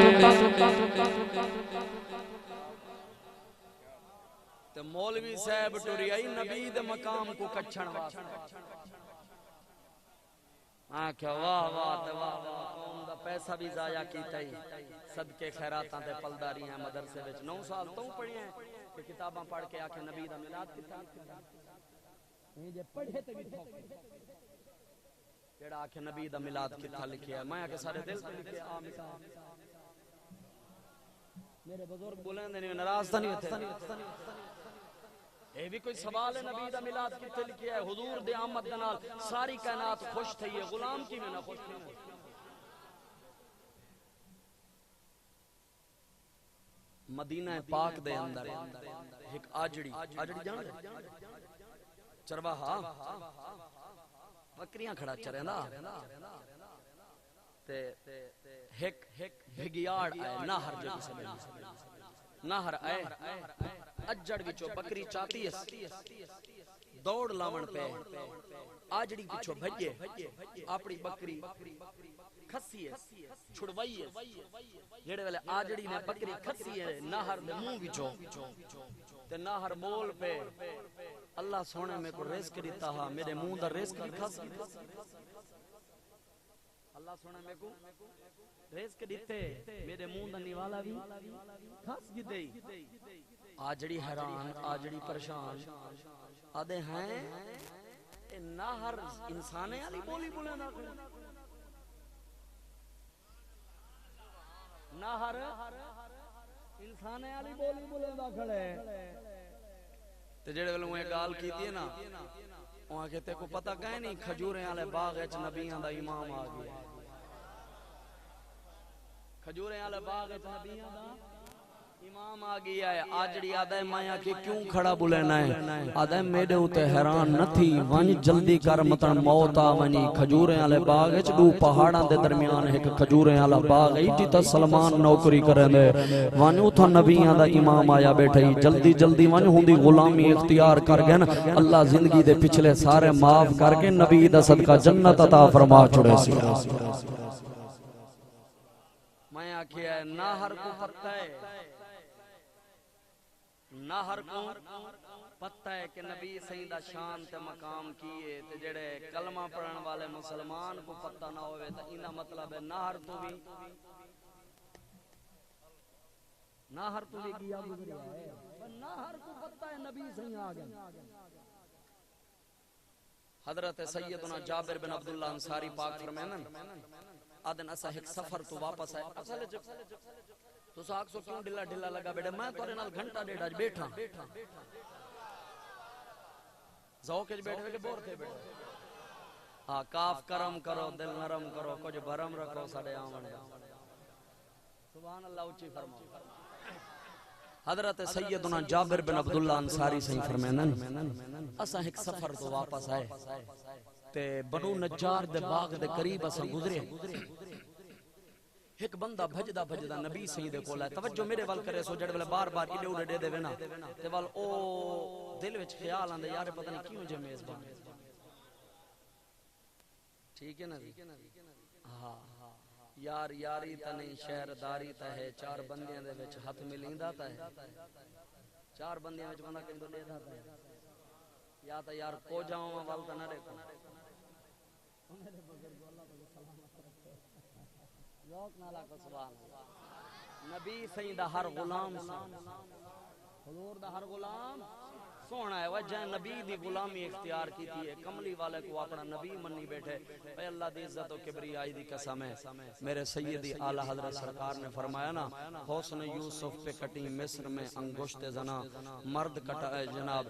تو مولوی صاحب ٹوریائی نبی دے مقام کو کچھن واسطے آنکھا واہ واہ قوم دا پیسہ بھی ضائع کیتا ہی صدقے خیراتاں تے پلداری ہیں مدرسے وچ 9 سال تو پڑھی ہیں کہ کتاباں پڑھ کے آکے نبی دا میلاد کتاب یہ پڑھے تے بھی تھوک جڑا آکے نبی دا میلاد کتھا لکھیا ہے میں آکے سارے دل تے لکھیا میرے بزرگ بولیں دے نہیں ناراض تھا نہیں ہوتے اے بھی کوئی سوال ہے نبی دا میلاد کتھے لکھیا ہے حضور دے آمد نال ساری کائنات خوش تھی ہے غلام کی میں نہ خوش تھی مدینہ پاک دے اندر ایک آجڑی جان چرواہا بکریاں کھڑا چرے نا تے ایک بھگیاڑ آئے نہ ہر جو کسی میں نہر آئے اجڑ وچوں بکری چاتی ہے دوڑ لاون پہ آجڑی پچھو بھجے اپنی بکری کھسی ہے چھڑوائی ہے جڑے ویلے آجڑی نے بکری کھسی ہے نہر دے منہ وچوں تے نہر بول پہ اللہ سونے میں کو رزق دیتا ہا میرے منہ دا رزق بھی کھس اللہ سونے میں کو رزق دیتے میرے منہ دا نیوالا بھی کھس گئی آجڑی حیران آجڑی پریشان آدھے ہیں نہر انسانے والی بولی بولے نہ نہر انسانے والی بولی بولے نہ کھڑے تے جڑے ویلے اوے گال کیتی ہے نا اوہاں کہ تے کو پتہ کہیں نہیں کھجورے والے باغ وچ نبیاں دا امام آ گیا کھجورے والے باغ وچ نبیاں دا امام آ گیا ہے آجڑی آدھا ہے مایا کہ کیوں کھڑا بولینا ہے آدھا ہے میرے ہوتے حیران نہ تھی ون جلدی کر مطن موت آونی کھجورے والے باغ وچ دو پہاڑاں دے درمیان ایک کھجورے والا باغ ایٹی تا سلمان نوکری کرے دے ون اوتھا نبیاں دا امام آیا بیٹھے جلدی جلدی ون ہوندی غلامی اختیار کر گئے اللہ زندگی دے پچھلے سارے معاف کر کے نبی دا صدقہ جنت عطا فرما چھڑے سی میں آکھیا ہے نہر کو پتہ ہے نہر کو پتہ ہے کہ نبی سیدہ شان تے مقام کیے تے جڑے کلمہ پڑھن والے مسلمان کو پتہ نہ ہوئے تا انہا مطلب ہے نہر تو بھی گیا گزریا ہے نہر کو پتہ ہے نبی سیدہ آگئے حضرت سیدنا جابر بن عبداللہ انصاری پاک فرمینن آدن اسا ایک سفر تو واپس آئے اصل تو ساکھ سو کیوں ڈھلا ڈھلا لگا بیٹھے میں تورے نال گھنٹہ ڈیڑھ آج بیٹھا ذوق اج بیٹھے کہ بور تھے بیٹھے کاف کرم کرو دل نرم کرو کچھ بھرم رکھو ساڑے آمن سبحان اللہ اچھی فرماؤ حضرت سیدنا جابر بن عبداللہ انصاری سے فرمینن اسا ایک سفر تو واپس آئے تے بنو نجار دے باغ دے قریب اسا گزرے ایک بندہ بھجدا بھجدا نبی سیدے کول ہے توجہ میرے وال کرے سو جڑے بار بار ایڈے اڑے دے دے نا تے وال او دل وچ خیال آندا یار پتہ نہیں کیوں جے میزبان ٹھیک ہے نا ہاں یار یاری تا نہیں شہرداری تا ہے چار بندیاں دے وچ ہاتھ ملیندا تا ہے چار بندیاں وچ بندہ کیندو دے دا تا ہے یا تا یار کو جاؤں وال تا نہ دیکھو میرے بزرگ اللہ تعالی سلامت رکھے ذوق نالا کو سبحان اللہ نبی سیدہ ہر غلام حضور دا ہر غلام سونا ہے وجہ نبی دی غلامی اختیار کی تھی ہے کملی والے کو اپنا نبی منی بیٹھے اے اللہ دی عزت و کبریائی دی قسم ہے میرے سیدی اعلی حضرت سرکار نے فرمایا نا حسن یوسف پہ کٹی مصر میں انگشت زنا مرد کٹا جناب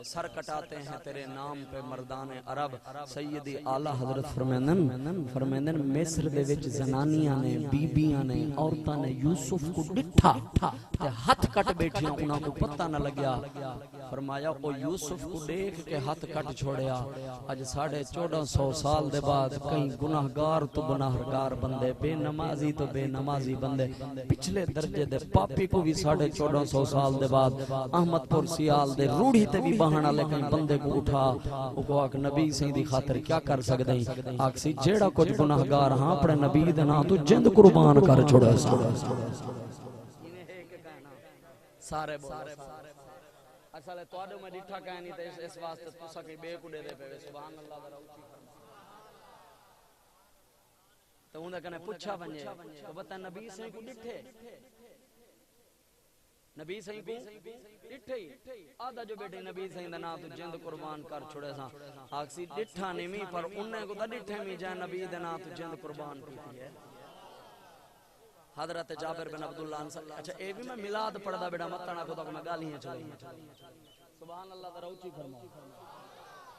سر کٹاتے ہیں تیرے نام پہ مردان عرب سیدی اعلی حضرت فرمیندن مصر دے وچ زنانیاں نے بیبیاں نے عورتاں نے یوسف کو ڈٹھا تے ہاتھ کٹ بیٹھیاں انہاں کو پتہ نہ لگیا فرمایا او یوسف کو دیکھ کے ہاتھ کٹ چھوڑیا اج 1450 سال دے بعد کئی گناہگار تو گناہگار بندے بے نمازی تو بے نمازی بندے پچھلے درجے دے پاپی کو بھی 1450 سال دے بعد احمد پور سیال دے روڑی تے بھی بہانا لے کئی بندے کو اٹھا او کو آکھ نبی سیدی خاطر کیا کر سکتے ہیں آکھ سی جیڑا کچھ گناہگار ہاں اپنے نبی دے نا تو جند قربان کر چھوڑا سارے بولے اصل ہے تو آدھو میں ڈٹھا کہیں نہیں تے اس واسطے تو سکے بے کڑے دے پہ سبحان اللہ ذرا اچھی فرما تو انہیں کہنے پوچھا بنجے تو بتا نبی سے کو ڈٹھے نبی سے کو ڈٹھے آدھا جو بیٹے نبی سے دنا تو جند قربان کر چھوڑے ساں آکسی ڈٹھا نہیں پر انہیں کو تا ڈٹھے میں جائے نبی دنا تو جند قربان کی ہے حضرت جابر بن عبداللہ انصاری اچھا اے بھی میں میلاد پڑھدا بیٹا مت نہ خدا کو میں گالیاں چلائی سبحان اللہ ذرا اونچی فرماؤ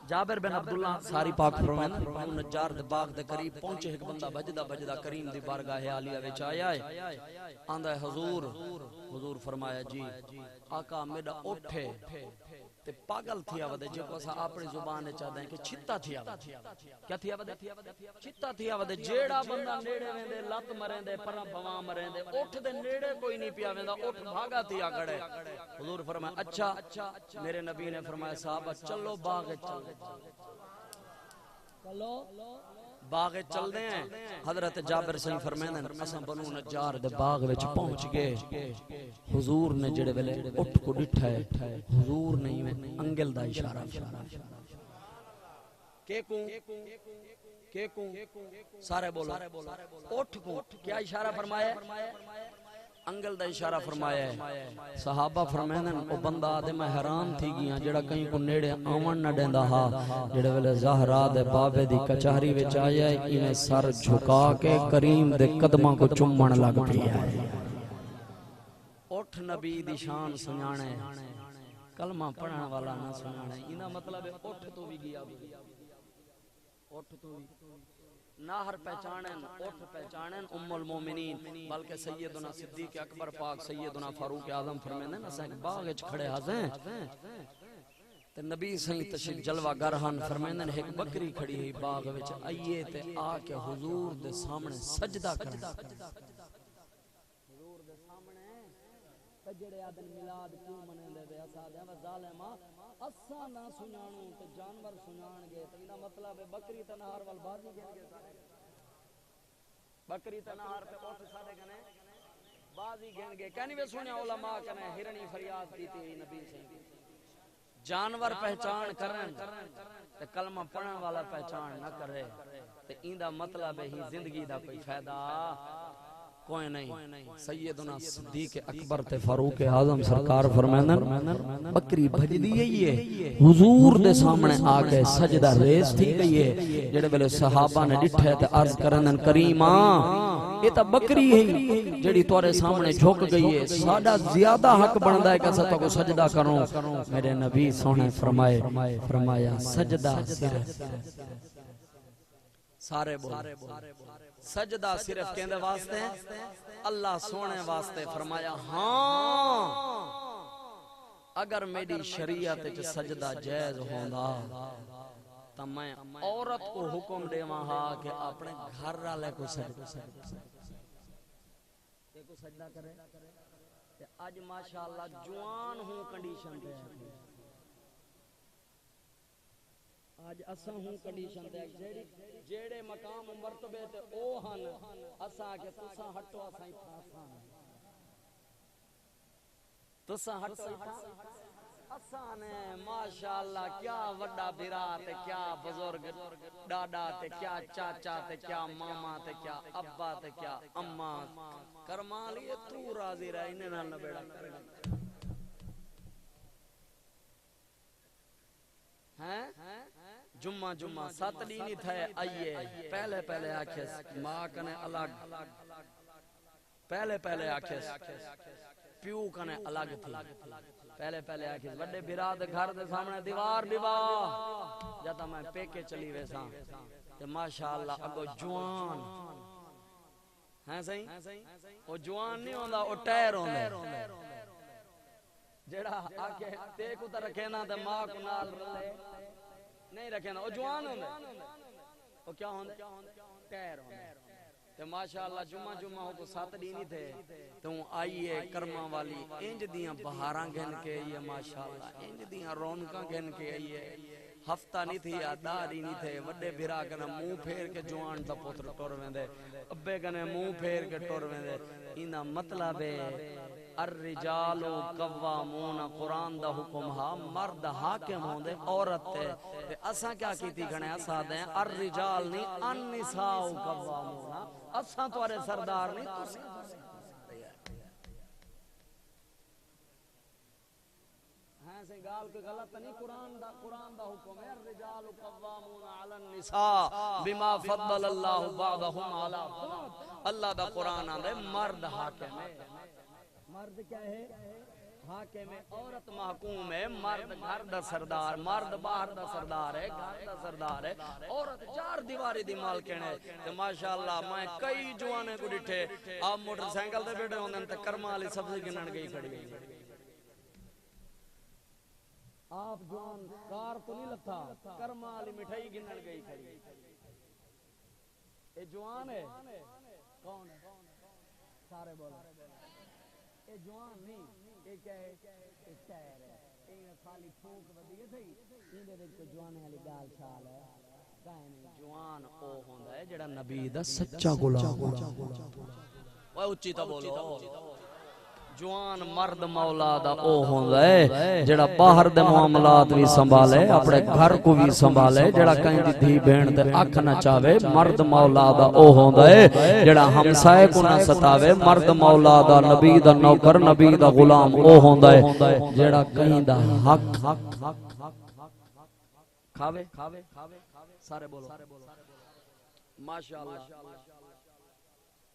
جابر بن عبداللہ انصاری پاک فرماتے ہیں نجار دے باغ دے قریب پہنچے ایک بندہ بجدا کریم دی بارگاہ عالیہ وچ آیا ہے آندا ہے حضور فرمایا جی آقا میرا اٹھے تے پاگل تھیا ودے جو کو اپنی زبان چاہتے ہیں کہ چھتا تھیا ودے کیا تھیا ودے چھتا تھیا ودے جیڑا بندہ نیڑے ویندے لت مریں دے پرا بواں مریں دے اٹھ دے نیڑے کوئی نہیں پیا ویندا اٹھ بھاگا تھیا کھڑے حضور فرمایا اچھا میرے نبی نے فرمایا صحابہ چلو باغ چلو باغ چل دے ہیں حضرت جابر صحیح فرمائیں اساں بنو نجار دے باغ وچ پہنچ گئے حضور نے جڑے ویلے اٹھ کو ڈٹھا ہے حضور نے انگل دا اشارہ کے کو سارے بولو اٹھ کو کیا اشارہ فرمایا انگل دا اشارہ فرمایا ہے صحابہ فرمائیں او بندہ آدھے میں حیران تھی گیا جڑا کہیں کو نیڑے آمن نہ ڈیندا ہا جڑے ویلے زہرا دے بابے دی کچہری وچ آیا انہیں سر جھکا کے کریم دے قدماں کو چومن لگ پیا ہے اٹھ نبی دی شان سنانے کلمہ پڑھن والا نہ سنانے انہاں مطلب ہے اٹھ تو بھی گیا اٹھ تو بھی ناہر پہچانن اٹھ پہچانن ام المومنین بلکہ سیدنا صدیق اکبر پاک سیدنا فاروق اعظم فرماندے ہیں اساں ایک باغ وچ کھڑے ہاں تے نبی صحیح تشریف جلوہ گرہن فرماندے ہیں ایک بکری کھڑی ہے باغ وچ آئیے تے آ کے حضور دے سامنے سجدہ کرنا حضور دے سامنے جڑے آدن میلاد کیوں منیندے دے اسا دے ظالما اساں نہ سنانو تے جانور سنان گے تے اینا مطلب ہے بکری تے نہار وال بازی گن گے سارے بکری تے نہار تے اٹھ سارے کنے بازی گن گے کہنی وے سنیا علماء کنے ہرنی فریاد کیتی نبی سے جانور پہچان کرن تے کلمہ پڑھن والا پہچان نہ کرے تے ایندا مطلب ہے ہی زندگی دا کوئی فائدہ کوئی نہیں سیدنا صدیق اکبر تے فاروق اعظم سرکار فرمائیں بکری بھج دی ہے حضور دے سامنے آ کے سجدہ ریز تھی گئی ہے جڑے ویلے صحابہ نے ڈٹھے تے عرض کرن کریما یہ تا بکری ہے جڑی تورے سامنے جھک گئی ہے ساڈا زیادہ حق بندا ہے کہ اساں تو کو سجدہ کروں میرے نبی سونے فرمایا سجدہ صرف سارے بول سجدہ صرف کہندے واسطے اللہ سونے واسطے فرمایا ہاں اگر میری شریعت وچ سجدہ جائز ہوندا تو میں عورت کو حکم دیواں ہا کہ اپنے گھر والے کو سجدہ کرے تے اج ماشاءاللہ جوان ہوں کنڈیشن تے آج اساں ہوں کنڈیشن تے جیڑے مقام مرتبے تے او ہن اساں کہ تساں ہٹو اساں اساں تساں ہٹو اساں نے ماشاءاللہ کیا وڈا بھرا تے کیا بزرگ ڈاڈا تے کیا چاچا تے کیا ماما تے کیا ابا تے کیا اما کرمالی تو راضی رہ انہاں نال نہ بیڑا کر ہیں جمعہ 7 دینی تھے آئیے پہلے آکھیس ماں کنے الگ پہلے آکھیس پیو کنے الگ تھی پہلے آکھیس وڈے براد گھر دے سامنے دیوار جاتا میں پیکے چلی ویساں تے ماشاءاللہ اگو جوان ہیں صحیح وہ جوان نہیں ہوندا وہ ٹائر ہوندا جڑا آکے تے کو تے رکھے نا تے ماں کو نال رلے نہیں رکھے نا وہ جوان ہوندا وہ کیا ہوندا ٹائر ہوندا تے ماشاءاللہ جمعہ ہو کو 7 دینی تھے تو آئیے کرماں والی انج دیاں بہاراں گھن کے یہ ماشاءاللہ انج دیاں رونقاں گھن کے آئیے ہفتہ نہیں تھی آداری نہیں تھے وڈے بھرا کنا منہ پھیر کے جوان دا پتر ٹور ویندے ابے کنے منہ پھیر کے ٹور ویندے اینا مطلب ہے الرجال قوامون قرآن دا حکم ہا مرد حاکم ہوندے عورت تے اساں کیا کیتی گھنے اساں دیں الرجال نہیں النساء قوامون اساں توارے سردار نہیں تساں سے گال کوئی غلط نہیں قرآن دا حکم ہے الرجال قوامون علی النساء بما فضل اللہ بعضهم علی بعض اللہ دا قرآن آندے مرد حاکم ہے مرد کیا ہے حاکم ہے عورت محکوم ہے مرد گھر دا سردار مرد باہر دا سردار ہے گھر دا سردار ہے عورت 4 دیواری دی مالکن ہے تے ماشاءاللہ میں کئی جوانے کو ڈٹھے آپ موٹر سائیکل دے بیٹھے ہوندے تے کرما والی سبزی گنن گئی کھڑی آپ جوان کار تو نہیں لتا کرما والی مٹھائی گنن گئی کھڑی اے جوان ہے کون ہے سارے بولو اے جوان نہیں اے کیا ہے اے ٹائر ہے اے خالی پھونک ودی تھی ایندے وچ کوئی جوان والی گال شال ہے کائیں نہیں جوان او ہوندا ہے جڑا نبی دا سچا غلام اوے اونچی تا بولو جوان مرد مولا دا او ہوندا ہے جڑا باہر دے معاملات بھی سنبھالے اپنے گھر کو بھی سنبھالے جڑا کہیں دی دھی بہن تے اکھ نہ چاوے مرد مولا دا او ہوندا ہے جڑا ہمسائے کو نہ ستاوے مرد مولا دا نبی دا نوکر نبی دا غلام او ہوندا ہے جڑا کہیں دا حق کھاوے سارے بولو ماشاءاللہ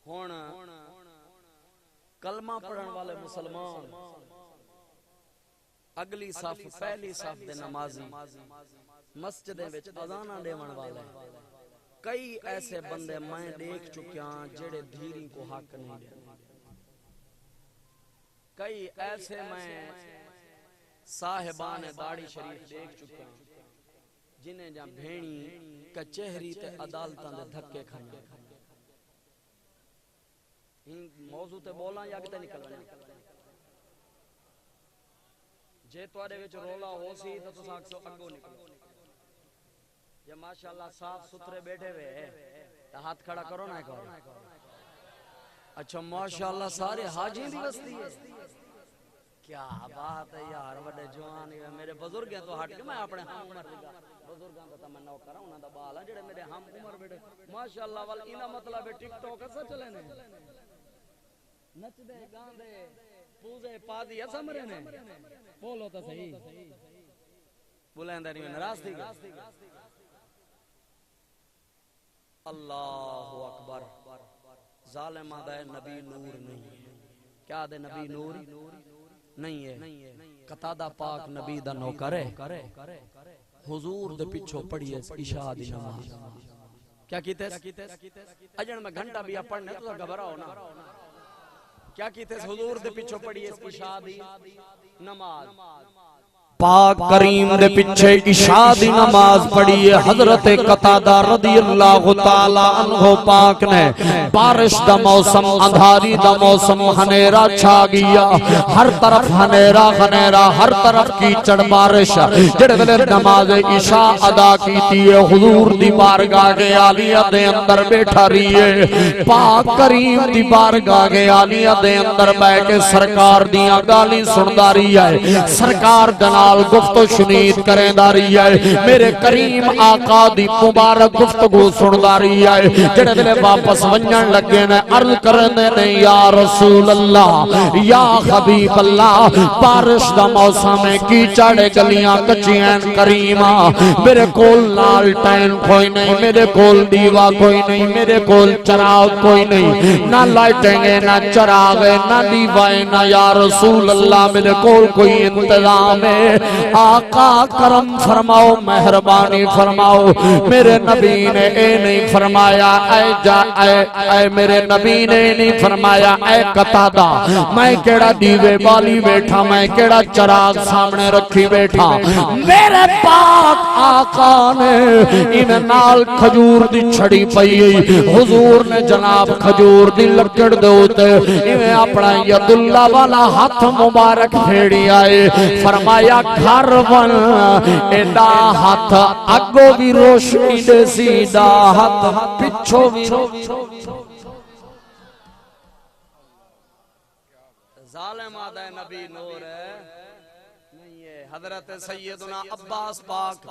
ہن کلمہ پڑھن والے مسلمان اگلی صف پہلی صف دے نمازی مسجدیں وچ اذاناں دیون والے کئی ایسے بندے میں دیکھ چکیاں جڑے دھیری کو حق نہیں دیندے کئی ایسے میں صاحبان داڑھی شریف دیکھ چکیاں جنہیں جا بھینی کچہری تے عدالتاں دے دھکے کھانے موضوع تے بولاں یا کتے نکلنا جے تواڈے وچ رولا ہو سی تے تساں اگوں نکلو جے ماشاءاللہ صاف ستھرے بیٹھے ہوئے تے ہاتھ کھڑا کرو نہ کرو اچھا ماشاءاللہ سارے حاجی دی بستی ہے کیا بات ہے یار بڑے جوان میرے بزرگ ہیں تو ہٹ کے میں اپنے ہم عمر لگا بزرگاں دا میں نو کراں انہاں دا بال ہے جڑے میرے ہم عمر بیٹھے ماشاءاللہ وال انہاں مطلب ہے ٹک ٹاک ایسا چلے نے نچ دے گان دے پوزے پا دی ایسا مرے نے بولو تو صحیح بلندہ نہیں ناراض تھی اللہ اکبر ظالمہ دے نبی نور نہیں کیا دے نبی نور نہیں ہے قطادہ پاک نبی دا نوکر ہے حضور دے پیچھو پڑھی ہے عشاء دی نماز کیا کیتے اجن میں گھنٹہ بھی پڑھنے تو گھبراؤ نا کیا کیتے حضور دے پیچھو پڑھی ہے عشاء دی نماز پاک کریم دے پیچھے عشاء دی نماز پڑھی ہے حضرت قتادہ رضی اللہ تعالی عنہ پاک نے بارش دا موسم اندھاری دا موسم ہنیرا چھا گیا ہر طرف ہنیرا غنیرا ہر طرف کیچڑ بارش جڑے ویلے نماز عشاء ادا کیتی ہے حضور دی بارگاہ کے عالیہ دے اندر بیٹھا رہی ہے پاک کریم دی بارگاہ کے عالیہ دے اندر بیٹھ کے سرکار دیاں گالی سندا رہی ہے سرکار دنا گفت و شنید کریں داری ہے میرے کریم آقا دی مبارک گفتگو سن داری ہے جڑے دلے واپس ونجن لگے نے عرض کرنے نے یا رسول اللہ یا حبیب اللہ بارش دا موسم ہے کیچڑ گلیاں کچیاں کریمہ میرے کول لال ٹین کوئی نہیں میرے کول دیوا کوئی نہیں میرے کول چراغ کوئی نہیں نہ لائٹیں گے نہ چراغ نہ دیوائیں نہ یا رسول اللہ میرے کول کوئی انتظام ہے آقا کرم فرماؤ مہربانی فرماؤ میرے نبی نے اے نہیں فرمایا اے میرے نبی نے نہیں فرمایا اے قتادہ میں کیڑا دیوے بالی بیٹھا میں کیڑا چراغ سامنے رکھی بیٹھا میرے پاک آقا نے ان نال کھجور دی چھڑی پئی حضور نے جناب کھجور دی لکڑ دے ہوتے انہیں اپنا ید اللہ والا ہاتھ مبارک پھیڑی آئے فرمایا گھر ون ایڈا ہاتھ اگو بھی روشنی دے سیدھا ہاتھ پچھو بھی ظالم آدھے نبی نور ہے نہیں ہے حضرت سیدنا عباس پاک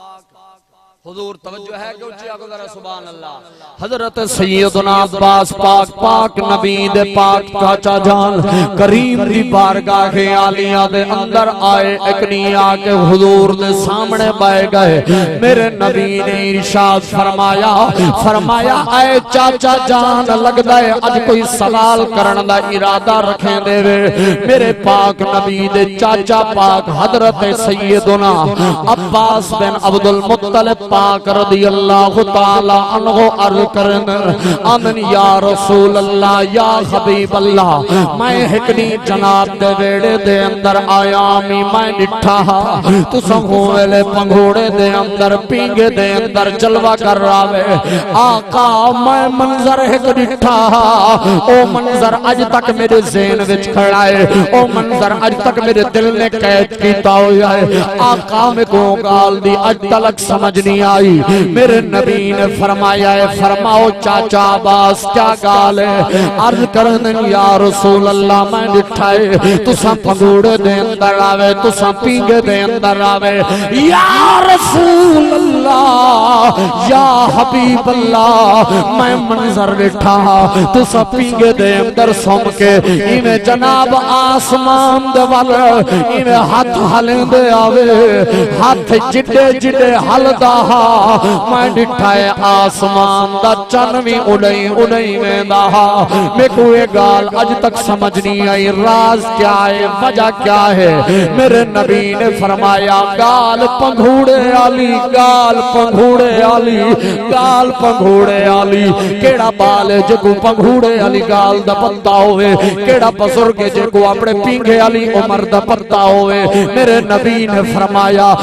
حضور توجہ ہے کہ اچھا گزرا سبحان اللہ حضرت سیدنا عباس پاک پاک نبی دے پاک چاچا جان کریم دی بارگاہ کے عالیہ دے اندر آئے اکنی آکے حضور دے سامنے بائے گئے میرے نبی نے ارشاد فرمایا اے چاچا جان لگ دائے اج کوئی سوال کرن دا ارادہ رکھیں دے وے میرے پاک نبی دے چاچا پاک حضرت سیدنا عباس بن عبد المطلب پاک رضی اللہ تعالی عنہ عرض کرن آمن یا رسول اللہ یا حبیب اللہ میں ہکڑی جناب دے ویڑے دے اندر آیا میں ڈٹھا تو سنگوں ویلے پنگھوڑے دے اندر پینگے دے اندر جلوہ کر راوے آقا میں منظر ایک ڈٹھا او منظر اج تک میرے ذہن وچ کھڑا ہے او منظر اج تک میرے دل نے قید کیتا ہویا ہے آقا میں کو گال دی اج تلک سمجھ نہیں آئی میرے نبی نے فرمایا ہے فرماؤ چاچا عباس کیا گال ہے عرض کردن یا رسول اللہ میں ڈٹھائے تو سا پنگوڑے دے اندر آوے تو سا پینگے دے اندر آوے یا رسول اللہ یا حبیب اللہ میں منظر ڈٹھا تو سا پینگے دے اندر سوم کے انہیں جناب آسمان دے وال انہیں ہاتھ ہلیں دے آوے ہاتھ جڑے جڑے حل داہا میں ڈٹھائے آسمان دا چنوی اڑائی اڑائی میں داہا میں کوئی گال اج تک سمجھ نہیں آئی راز کیا ہے وجہ کیا ہے میرے نبی نے فرمایا گال پنگھوڑے آلی گال پنگھوڑے آلی گال پنگھوڑے آلی کیڑا بال ہے جگو پنگھوڑے آلی گال دا پتا ہوئے کیڑا بزرگ ہے جگو اپنے پینگے آلی عمر دا پتا ہوئے میرے نبی نے فرمایا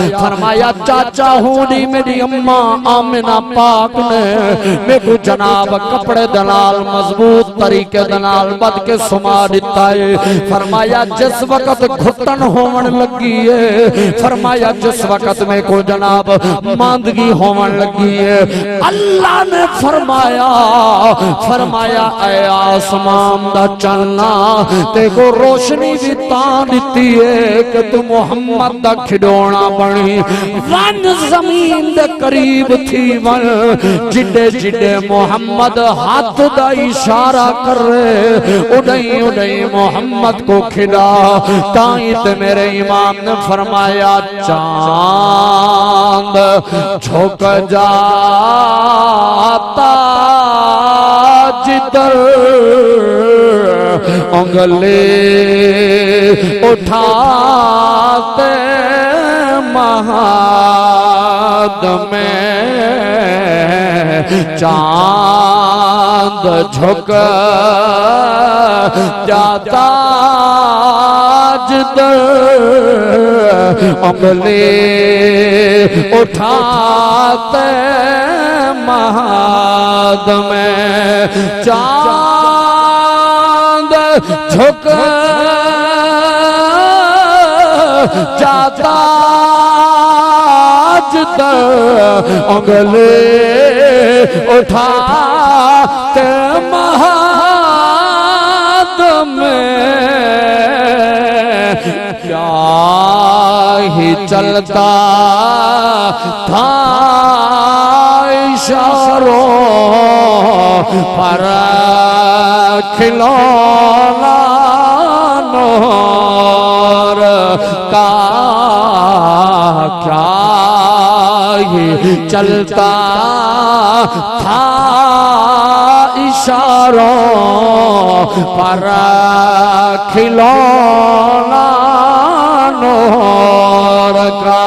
چاچا ہونی میری اممہ آمنہ پاک نے میں کو جناب کپڑے دنال مضبوط طریقے دنال بد کے سما دیتا ہے فرمایا جس وقت گھٹن ہومن لگی ہے فرمایا جس وقت میں کو جناب ماندگی ہومن لگی ہے اللہ نے فرمایا اے آسمان دا چلنا تے کو روشنی بھی تان دیتی ہے کہ تو محمد دا کھڑونا بنی ون زمین دے قریب تھی ون جڑے جڑے محمد ہاتھ دا اشارہ کر رہے اڑائی اڑائی محمد کو کھلا تائیں تے میرے امام نے فرمایا چاند جھک جاتا جدر انگلے اٹھاتے مہاد میں چاند جھک جاتا جدر انگلے اٹھاتے مہاد میں چاند جھک جاتا جدر انگلے اٹھاتے مہاد میں کیا ہی چلتا تھا اشاروں پر کھلونا نور کا کیا ہی چلتا تھا اشاروں پر کھلونا نور کا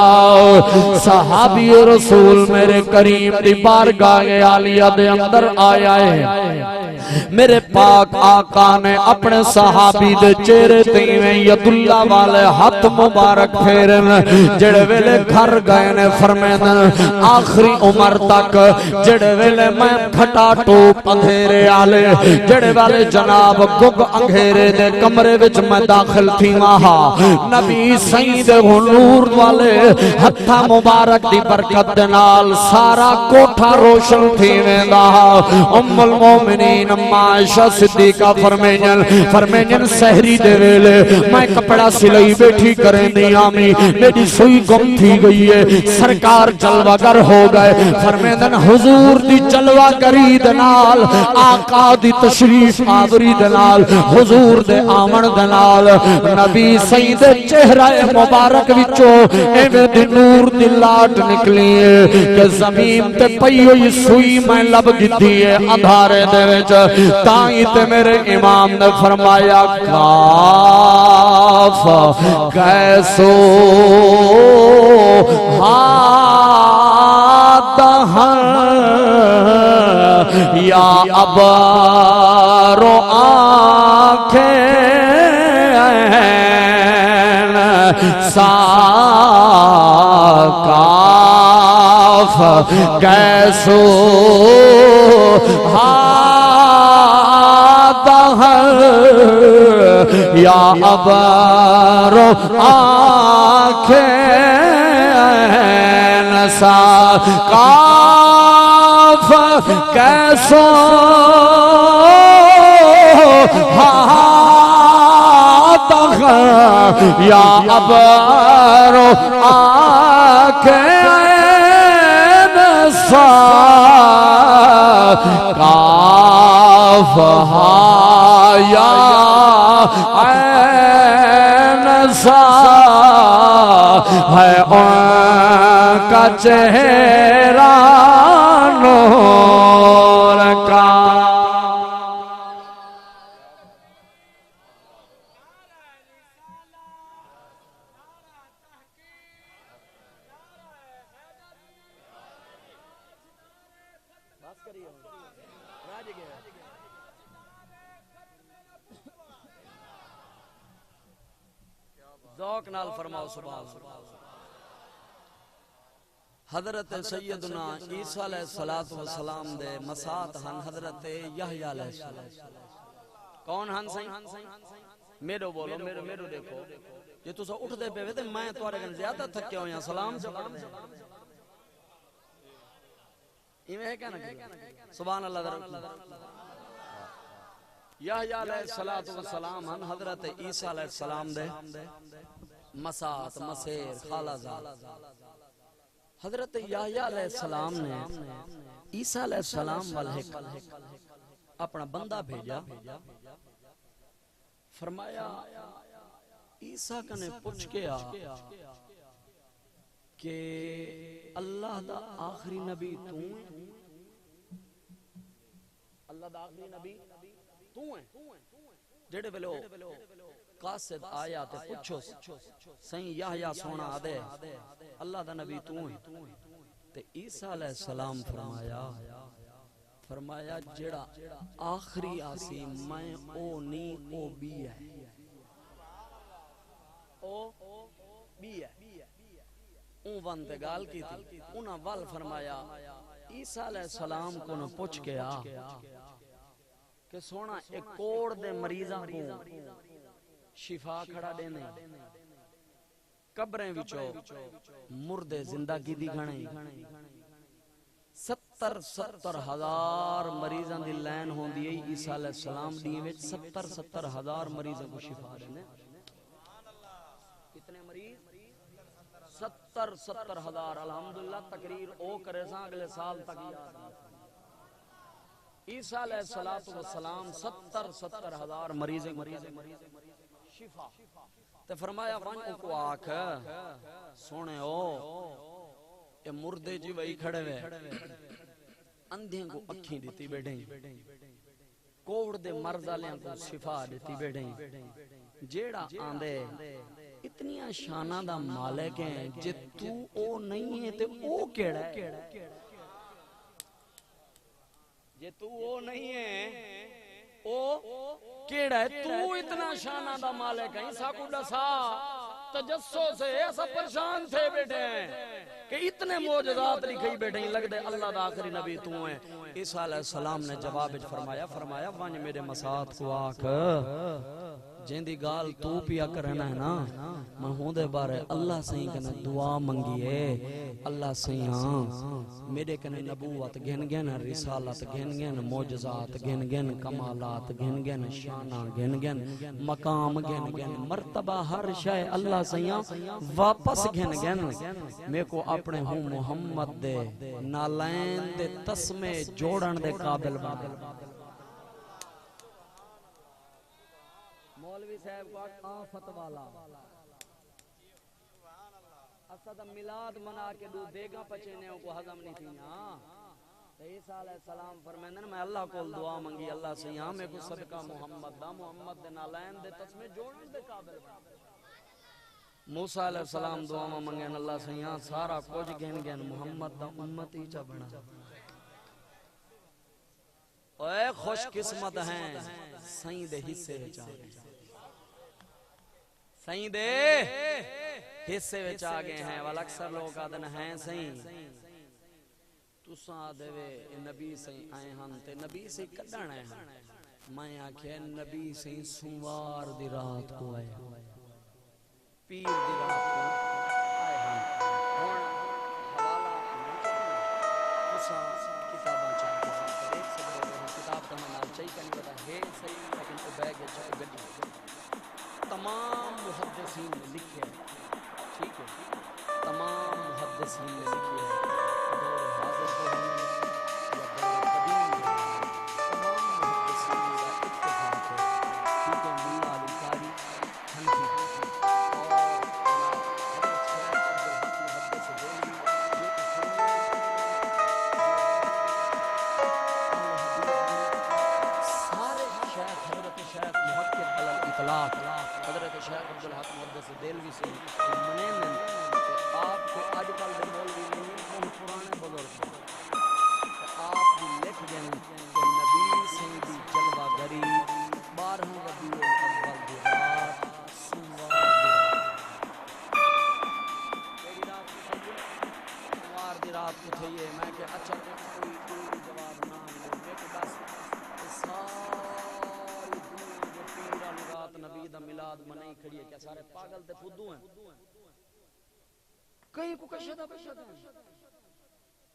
صحابی رسول میرے کریم دی بارگاہ عالیہ دے اندر آیا ہے میرے پاک آقا نے اپنے صحابی دے چہرے تیویں ید اللہ والے ہاتھ مبارک پھیرن جڑے ویلے گھر گئے نے فرمین آخری عمر تک جڑے ویلے میں پھٹا ٹوپ اندھیرے آلے جڑے والے جناب گگ انگھیرے دے کمرے وچ میں داخل تھی وہاں نبی سید نور والے ہتھا مبارک دی برکت دنال سارا کوٹھا روشن تھی ویندا ام المومنین عائشہ صدیقہ فرمینن سحری دے ویلے میں کپڑا سلائی بیٹھی کریں نہیں آمی میری سوئی گم تھی گئی ہے سرکار جلوہ گر ہو گئے فرمینن حضور دی جلوہ گری دنال آقا دی تشریف آوری دنال حضور دے آمن دنال نبی سید چہرہ مبارک وچو ایویں دی نور دی لاٹ نکلی ہے کہ زمین تے پئی ہوئی سوئی میں لب گدی ہے اندھارے دے وچ تائیں تے میرے امام نے فرمایا کاف کیسو ہاتھ دہر یا ابرو آنکھیں ساکاف کیسو دہر یا ابرو آنکھیں ساکاف کیسو یا ابرو آنکھیں ساکاف یا عین سا ہے ان کا چہرہ نور کا ذوق نال فرماؤ سبحان اللہ۔ حضرت سیدنا عیسیٰ علیہ السلام دے مسات ہن حضرت یحییٰ علیہ السلام۔ کون ہن سائیں؟ میرو بولو، میرو دیکھو، یہ تو سا اٹھ دے پہ ویدے میں توارے گن زیادہ تھکے ہوئے ہیں، سلام سے پڑھ دے ایمیں ہے کیا نا سبحان اللہ در یحییٰ علیہ السلام ہن حضرت عیسیٰ علیہ السلام دے مسات مسیر خالہ زاد۔ حضرت یحییٰ علیہ السلام نے عیسیٰ علیہ السلام والے اپنا بندہ بھیجا، فرمایا عیسیٰ کا نے پوچھ کے آ کہ اللہ دا آخری نبی تو ہیں، اللہ دا آخری نبی تو ہیں، جڑے بلو قاصد آیا تے پوچھو سہیں یحییٰ سونا آدھے اللہ دا نبی تو ہیں، تے عیسیٰ علیہ السلام فرمایا جڑا آخری آسی میں او نی او بی ہے، او بی ہے، اون وان تے گال کی تھی، انہاں وال فرمایا عیسیٰ علیہ السلام کو نہ پوچھ کے آ کہ سونا ایک کوڑ دے مریضاں کو شفا کھڑا دینے، قبریں وچو مردے زندگی دی گھنے، 70 ہزار مریضاں دی لین ہون دی عیسیٰ علیہ السلام دی وچ 70 ہزار مریضاں کو شفا دینے۔ کتنے مریض؟ 70 ہزار۔ الحمدللہ تقریر او کرے ساں اگلے سال تک یاد ہے۔ عیسیٰ علیہ السلام 70 ہزار مریض شفا تے فرمایا وان کو آکھ سونے ہو اے مردے جی وہی کھڑے ہوئے، اندھیں کو اکھیں دیتی بیٹھیں، کوڑ دے مرض والیاں کو شفا دیتی بیٹھیں، جیڑا آندے اتنیاں شانہ دا مالک ہیں جے تو او نہیں ہے تے او کیڑا ہے، جے تو او نہیں ہے او کیڑا ہے، تو اتنا شانہ دا مالک ہے، ساکو دسا تجسو سے ایسا پریشان تھے بیٹھے ہیں کہ اتنے معجزات لکھئی بیٹھے ہیں، لگ دے اللہ دا آخری نبی تو ہیں۔ عیسیٰ علیہ السلام نے جواب فرمایا وانج میرے مسات کو آکھ جن دی گال تو پیا کرنا ہے نا، میں ہوں دے بارے اللہ سہی کنے دعا منگیے، اللہ سہی ہاں میرے کنے نبوت گھن گھن، رسالت گھن گھن، معجزات گھن گھن، کمالات گھن گھن، شانہ گھن گھن، مقام گھن گھن، مرتبہ ہر شے اللہ سہی واپس گھن گھن، میں کو اپنے ہوں محمد دے نالین دے تسمے جوڑن دے قابل بابل۔ مولوی صاحب کو آفت والا اسد ملاد منا کے دو دیگا پچینے کو ہضم نہیں تھی نا، عیسیٰ علیہ السلام فرمائندن میں اللہ کو دعا منگی، اللہ سے یہاں میں کو صدقہ محمد دا محمد دے نالین دے تسمے جوڑن دے قابل بنا۔ موسیٰ علیہ السلام دعا منگن اللہ سیاں سارا کچھ گن گن محمد دا امتی چا بنا اے خوش قسمت ہیں سائیں دے حصے وچ آ گئے سائیں دے حصے وچ آ گئے ہیں والا اکثر لوگ آدن ہیں سائیں تساں دے وے نبی سائیں آئے ہن تے نبی سے کڈن آئے ہن میں آکھیا نبی سائیں سوار دی رات کو آئے پیر دی رات کو آئے ہن ہن حوالہ تساں کتاباں چاہتے دیکھ سکتے ہو کتاب تو میں نال چاہیے نہیں پتا ہے صحیح لیکن وہ بیگ ہے گڈی تمام محدثین نے لکھے ٹھیک ہے تمام محدثین نے لکھے دور حاضر کو ہم یا دور قدیم میں تمام محدثین کا اتفاق ہے ٹھیک ہے مولا علی قاری حنفی اور حضرت شیخ عبدالحق محدث دہلوی یہ تو سنیے سارے شیخ حضرت شیخ محقق علی الاطلاق حضرت شیخ عبدالحق محدث دہلوی سے منین کہ آپ کو آج کل دے مولوی نہیں بہت پرانے بزرگ آپ بھی لکھ گئے کہ نبی سیدی جلوہ گری 12 ربیع الاول دی رات سوار دی رات کتھے یہ میں کہ اچھا کوئی جواب نہ ملے کہ بس ساری دنیا جو پیر والی رات نبی دا میلاد منائی کھڑی ہے کیا سارے پاگل تے فدو ہیں کہیں کو کشے دا پشے دا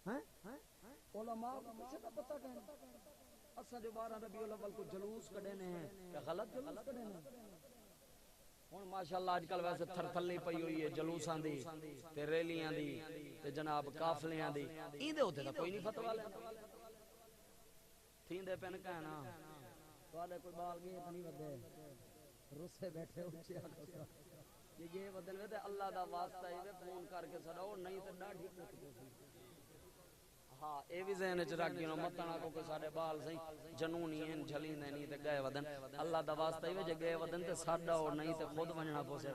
ہیں علماء کو کشے دا پتہ کہیں اسا جو 12 ربیع الاول کو جلوس کڈینے ہیں کیا غلط جلوس کڈینے ہیں ہن ماشاءاللہ آج کل ویسے تھر تھلی پئی ہوئی ہے جلوساں دی تے ریلیاں دی تے جناب قافلیاں دی ایندے ہوتے تا کوئی نہیں فتوا لے تھیندے پن کہنا تواڈے کوئی بال گئے نہیں ودے رسے بیٹھے اونچے آکھو یہ بدل وے تے اللہ دا واسطہ ہے فون کر کے سڑاؤ نہیں تے ڈاڈھی کٹدے سی ہاں اے وی ذہن وچ رکھ گیو متنا کو ساڈے بال سہی جنونی ہیں جھلیندے نہیں تے گئے ودن اللہ دا واسطہ ہے جے گئے ودن تے ساڈا او نہیں تے خود ونجنا پوسے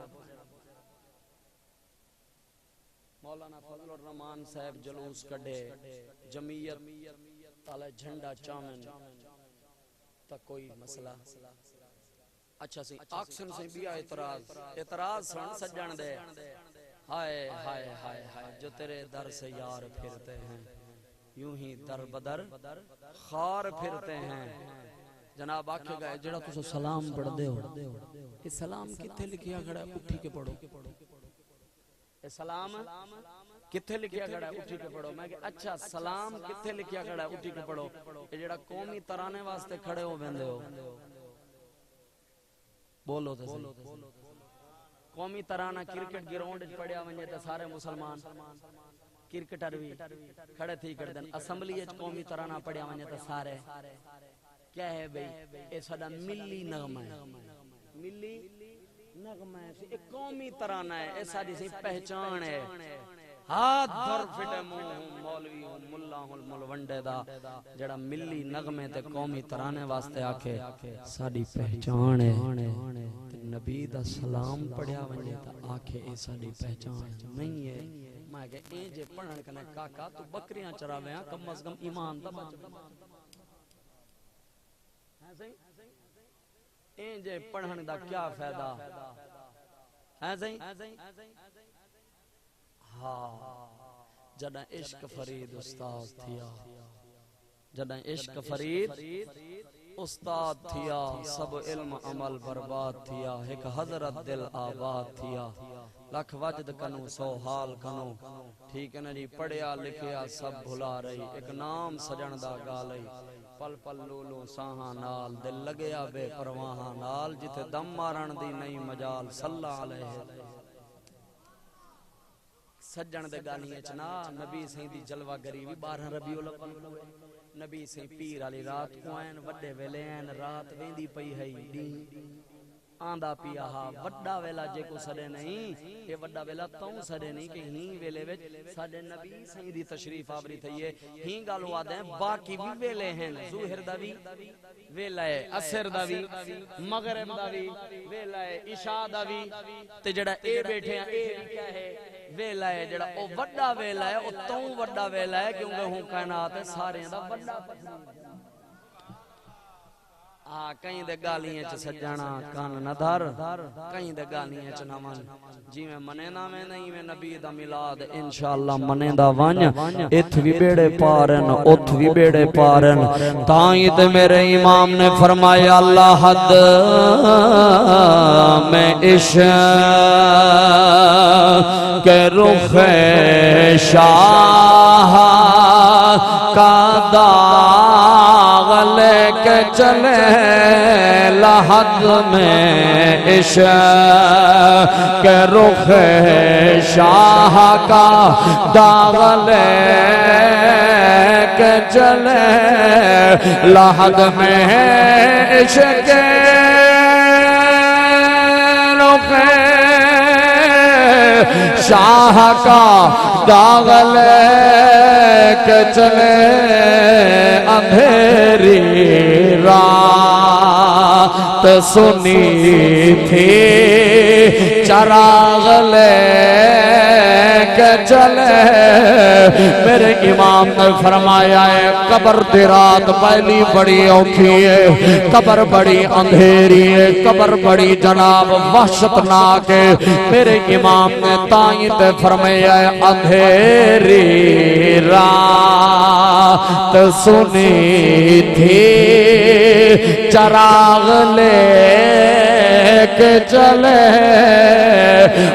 مولانا فضل الرحمان صاحب جلوس کڈے جمعیت تالے جھنڈا چامن تا کوئی مسئلہ اچھا سی آکسن سے بھی اعتراض سن سجن دے ہائے ہائے ہائے ہائے جو تیرے در سے یار پھرتے ہیں یوں ہی در بدر خار پھرتے ہیں جناب آکھے گئے جڑا تسو سلام پڑھ دے ہو یہ سلام کتھے لکھیا کھڑا ہے اٹھی کے پڑھو یہ سلام کتھے لکھیا کھڑا ہے اٹھی کے پڑھو میں کہ اچھا سلام کتھے لکھیا کھڑا ہے اٹھی کے پڑھو یہ جڑا قومی ترانے واسطے کھڑے ہو ویندے ہو بولو تے صحیح قومی ترانہ کرکٹ گراؤنڈ وچ پڑھیا ونجے تے سارے مسلمان کرکٹر بھی کھڑے تھی کر دن اسمبلی وچ قومی ترانہ پڑھیا ونجے تے سارے کیا ہے بھئی اے ساڈا ملی نغمہ ہے ملی نغمہ ہے ایک قومی ترانہ ہے اے ساڈی سی پہچان ہے ہاتھ در فٹے منہ مولوی ہوں ملا ہوں ملونڈے دا جڑا ملی نغمے تے قومی ترانے واسطے آکھے ساڈی پہچان ہے نبی دا سلام پڑھیا ونجے تا آکھے اے ساڈی پہچان نہیں ہے میں کہ اے جے پڑھن کنے کاکا تو بکریاں چراویاں کم از کم ایمان تا بچ ہے صحیح اے جے پڑھن دا کیا فائدہ ہے صحیح ہاں جڑا عشق فرید استاد تھیا جڑا عشق فرید استاد تھیا سب علم عمل برباد تھیا ایک حضرت دل آباد تھیا لکھ وجد کنو سو حال کنو ٹھیک ہے نا جی پڑھیا لکھیا سب بھلا رہی ایک نام سجن دا گالئی پل پل لولو ساہاں نال دل لگیا بے پرواہاں نال جتے دم مارن دی نہیں مجال صلی علیہ سجن دے گانی اچنا نبی سہیں دی جلوہ گری بھی 12 ربیع الاول ہوئے نبی سہیں پیر علی رات کو آئین وڈے ویلے آئین رات ویندی پئی ہے آندا پیا ہا وڈا ویلا جے کو سڑے نہیں یہ وڈا ویلا توں سڑے نہیں کہ ہی ویلے وچ ساڈے نبی سائیں دی تشریف آوری تھئیے ہی گالو آدے ہیں باقی بھی ویلے ہیں ظہر دا بھی ویلا ہے عصر دا بھی مغرب دا بھی ویلا ہے عشاء دا بھی تے جڑا اے بیٹھے ہیں اے کیا ہے ویلا ہے جڑا او وڈا ویلا ہے او توں وڈا ویلا ہے کیونکہ ہوں کائنات ہے سارے دا وڈا کہیں دے گالیاں چ سجانا کان نہ دھر کہیں دے گالیاں چ نہ من جی میں منے نہ میں نہیں میں نبی دا میلاد انشاءاللہ منے دا ونج اتھ وی بیڑے پارن اتھ وی بیڑے پارن تائیں تے میرے امام نے فرمایا اللہ حد میں عشق کے رخ شاہ کا داغ لے کے چلے لحد میں عشق کے رخ شاہ کا داغ لے کے چلے لحد میں عشق کے رخ شاہ کا داغ لے کے چلے اندھیری رات سنی تھی چراغ لے کے چلے میرے امام نے فرمایا ہے قبر دی رات پہلی بڑی اوکھی ہے قبر بڑی اندھیری ہے قبر بڑی جناب وحشتناک ہے میرے امام نے تائیں تے فرمایا ہے اندھیری رات سنی تھی چراغ لے کے چلے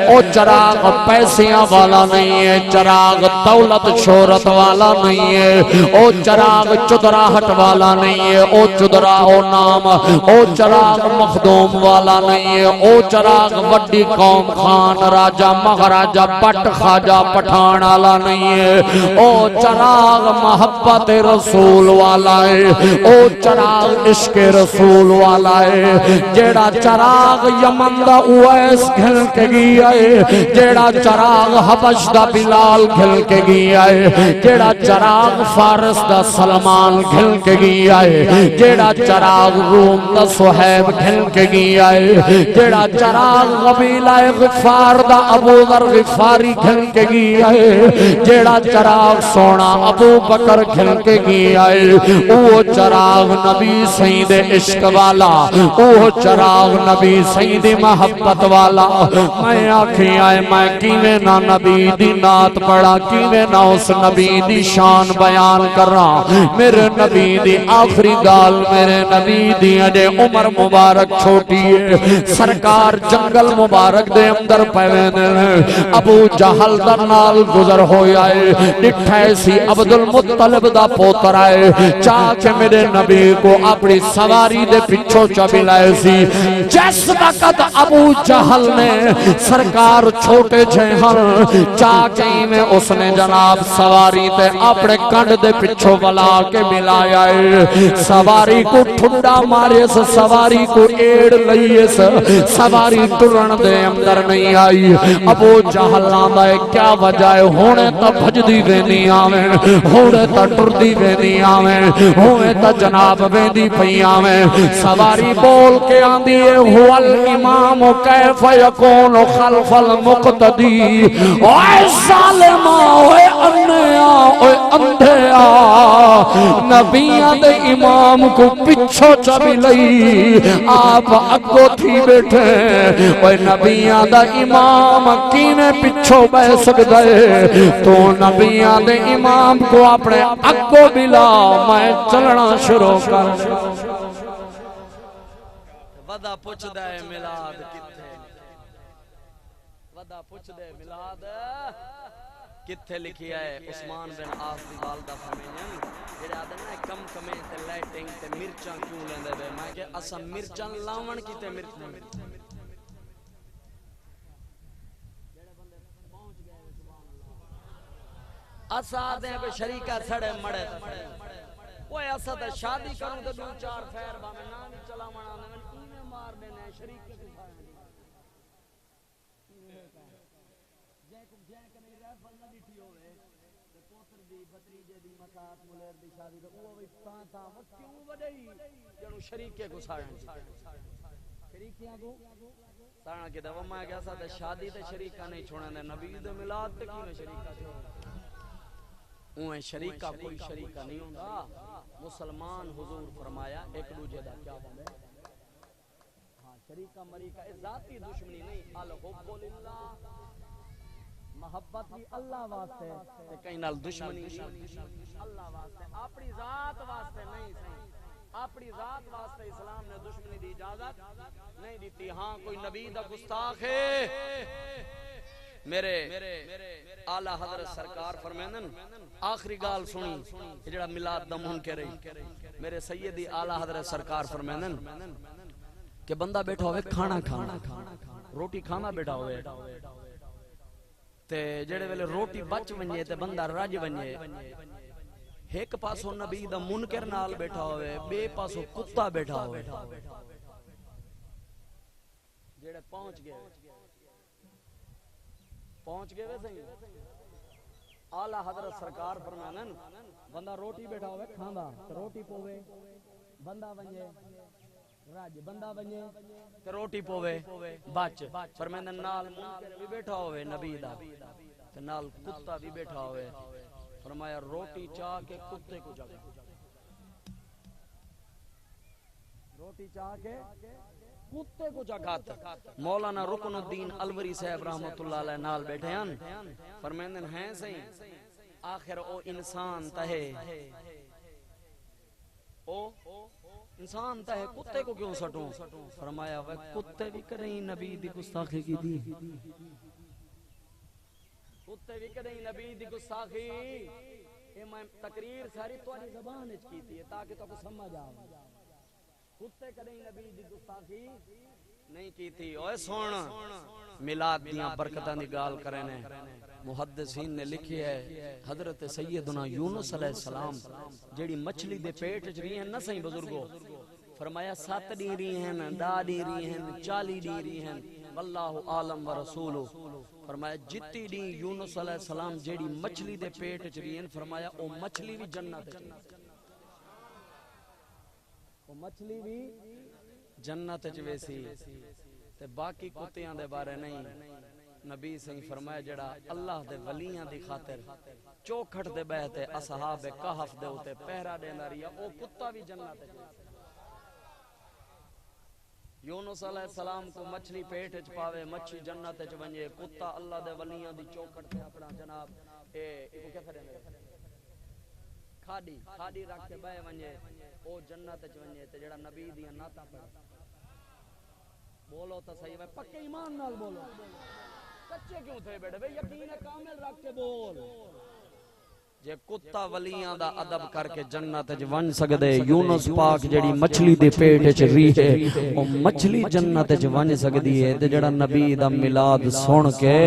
او چراغ پیسیاں والا نہیں ہے چراغ دولت شہرت والا نہیں ہے او چراغ چدراہٹ والا نہیں ہے او چدرا او نام او چراغ مخدوم والا نہیں ہے او چراغ وڈی قوم خان راجہ مہاراجہ پٹ خواجہ پٹھان والا نہیں ہے او چراغ محبت رسول والا ہے او چراغ عشق رسول والا ہے جیڑا چراغ یمن دا اویس گھل کے گیا ہے جیڑا چراغ حبش دا بلال گھل کے گیا ہے جیڑا چراغ فارس دا سلمان گھل کے گیا ہے جیڑا چراغ روم دا صحیب گھل کے گیا ہے جیڑا چراغ قبیلہ غفار دا ابو ذر غفاری گھل کے گیا ہے جیڑا چراغ سونا ابو بکر گھل کے گیا ہے وہ چراغ نبی سید عشق والا وہ چراغ نبی سید محبت والا میں آنکھیں آئے میں کیویں نہ نبی دی نات پڑھا کیویں نہ اس نبی دی شان بیان کر رہا میرے نبی دی آخری گال میرے نبی دی اجے عمر مبارک چھوٹی ہے سرکار جنگل مبارک دے اندر پیوینے ابو جہل در نال گزر ہویا ہے ڈٹھائے سی عبدالمطلب دا پوتر آئے چاہ کے میرے نبی کو اپنی سواری دے پچھو چبلائے سی جس وقت ابو جہل نے سرکار چھوٹے جہل چاہ کہیں میں اس نے جناب سواری تے اپنے کنڈ دے پچھو بلا کے ملایا ہے سواری کو ٹھنڈا مارے سے سواری کو ایڑ لئیے سے سواری ٹرن دے اندر نہیں آئی ابو جہل نام ہے کیا وجہ ہے ہونے تا بھج دی وینی آمین ہونے تا ٹر دی وینی آمین ہونے تا جناب ویندی پئی آمین سواری بول کے آن دیئے ہوا الامام کیف یکون خلف المقتدی اوہ ظالمہ اوہ انیا اوہ اندھیا نبیاں دے امام کو پچھو چبی لئی آپ اگو تھی بیٹھے اوہ نبیاں دے امام کی میں پچھو بہ سکتے تو نبیاں دے امام کو اپنے اگو بلا میں چلنا شروع کر ودا پوچھ دے ملاد کتے ودا پوچھ دے ملاد کتے لکھی ہے عثمان بن عاص دی والدہ فرمائیں جڑے آدم نے کم کمیں تے لائٹنگ تے مرچاں کیوں لیندے وے میں کہ اسا مرچاں لاون کیتے مرچاں اسا دے پہ شریکہ سڑے مڑے وہ ایسا تے شادی کروں تے دو چار خیر با میں نام چلا منا مار دینے شریک کے کسائیں جے کنے ریفل نہ ڈٹھی ہوے تے پوتر دی بتریجے دی مسات ملیر دی شادی تے او وی تاں کیوں وڈئی جڑو شریک کے کسائیں شریکیاں کو سانا کے دوا میں کہا سا شادی تے شریکہ نہیں چھوڑنے دے نبی دے ملاد تے کیوں شریکہ چھوڑنے اوہیں شریکہ کوئی شریکہ نہیں ہوندہ مسلمان حضور فرمایا ایک دوجہ دا کیا ہوندے ہاں شریکہ مریکہ ذاتی دشمنی نہیں الحب للہ محبت بھی اللہ واسطے تے کہیں نال دشمنی اللہ واسطے اپنی ذات واسطے نہیں صحیح اپنی ذات واسطے اسلام نے دشمنی دی اجازت نہیں دیتی ہاں کوئی نبی دا گستاخ ہے میرے اعلی حضرت سرکار فرمیندن آخری گال سنی جڑا میلاد دا منکر ہے میرے سیدی اعلی حضرت سرکار فرمیندن کہ بندہ بیٹھا ہوئے کھانا روٹی کھانا بیٹھا ہوئے تے جڑے ویلے روٹی بچ ونجے تے بندہ رج ونجے ایک پاسو نبی دا منکر نال بیٹھا ہوئے بے پاسو کتا بیٹھا ہوئے جڑے پہنچ گئے ویسے ہی اعلی حضرت سرکار فرمانن بندہ روٹی بیٹھا ہوئے کھاندا روٹی پوے بندہ ونجے راج بندہ ونجے تے روٹی پوے بچ فرمانن نال منکر بھی بیٹھا ہوئے نبی دا تے نال کتا بھی بیٹھا ہوئے فرمایا روٹی چاہ کے کتے کو جگہ روٹی چاہ کے کتے کو جگات مولانا رکن الدین الوری صاحب رحمت اللہ علیہ نال بیٹھے ہیں فرمیندن ہیں صحیح آخر او انسان تہے کتے کو کیوں سٹوں فرمایا وہ کتے بھی کریں نبی دی گستاخی کی دی کتے بھی کریں نبی دی گستاخی اے میں تقریر ساری تواڈی زبان وچ کیتی ہے تاکہ تو کو سمجھ آوے کتے کریں نبی دی گستاخی نہیں کیتی اوے سن میلاد دیاں برکتاں دی گال کرے نے محدثین نے لکھی ہے حضرت سیدنا یونس علیہ السلام جیڑی مچھلی دے پیٹ وچ رہی ہیں نہ صحیح بزرگو فرمایا 7 ڈی رہی ہیں 10 ڈی رہی ہیں 40 ڈی رہی ہیں واللہ عالم ورسولہ فرمایا جتی ڈی یونس علیہ السلام جیڑی مچھلی دے پیٹ وچ رہی ہیں فرمایا او مچھلی بھی جنت وچ او مچھلی بھی جنت وچ ویسی تے باقی کتیاں دے بارے نہیں نبی سے فرمایا جڑا اللہ دے ولیاں دی خاطر چوکھٹ دے بہتے اصحاب کہف دے اوتے پہرا دیندا رہیا او کتا بھی جنت وچ یونس علیہ السلام کو مچھلی پیٹ وچ پاوے مچھی جنت وچ ونجے کتا اللہ دے ولیاں دی چوکھٹ تے اپنا جناب اے کو کیا کرے کھاڑی رکھ کے بہ ونجے او جنت وچ ونجے تے جڑا نبی دی نعتاں پڑھ بولو تو صحیح ہے پکے ایمان نال بولو کچے کیوں تھے بیٹھے بھئی یقین کامل رکھ کے بول جے کتا ولیاں دا ادب کر کے جنت وچ ون سکدے یونس پاک جڑی مچھلی دے پیٹ وچ رہی ہے او مچھلی جنت وچ ون سکدی ہے تے جڑا نبی دا میلاد سن کے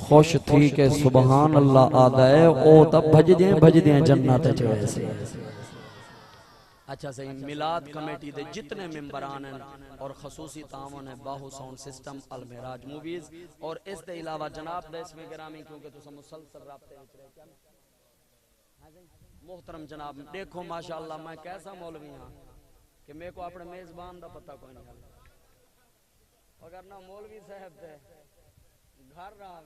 خوش تھی کہ سبحان اللہ آدا ہے او تا بھجدے جنت وچ ویسے اچھا صحیح میلاد کمیٹی دے جتنے ممبران ہیں اور خصوصی تعاون ہے باہو ساؤنڈ سسٹم المعراج موویز اور اس دے علاوہ جناب دے اسم گرامی کیونکہ تو مسلسل رابطے وچ رہے کیا محترم جناب دیکھو ماشاءاللہ میں کیسا مولوی ہاں کہ میں کو اپنے میزبان دا پتہ کوئی نہیں اگر نہ مولوی صاحب تے گھر رہا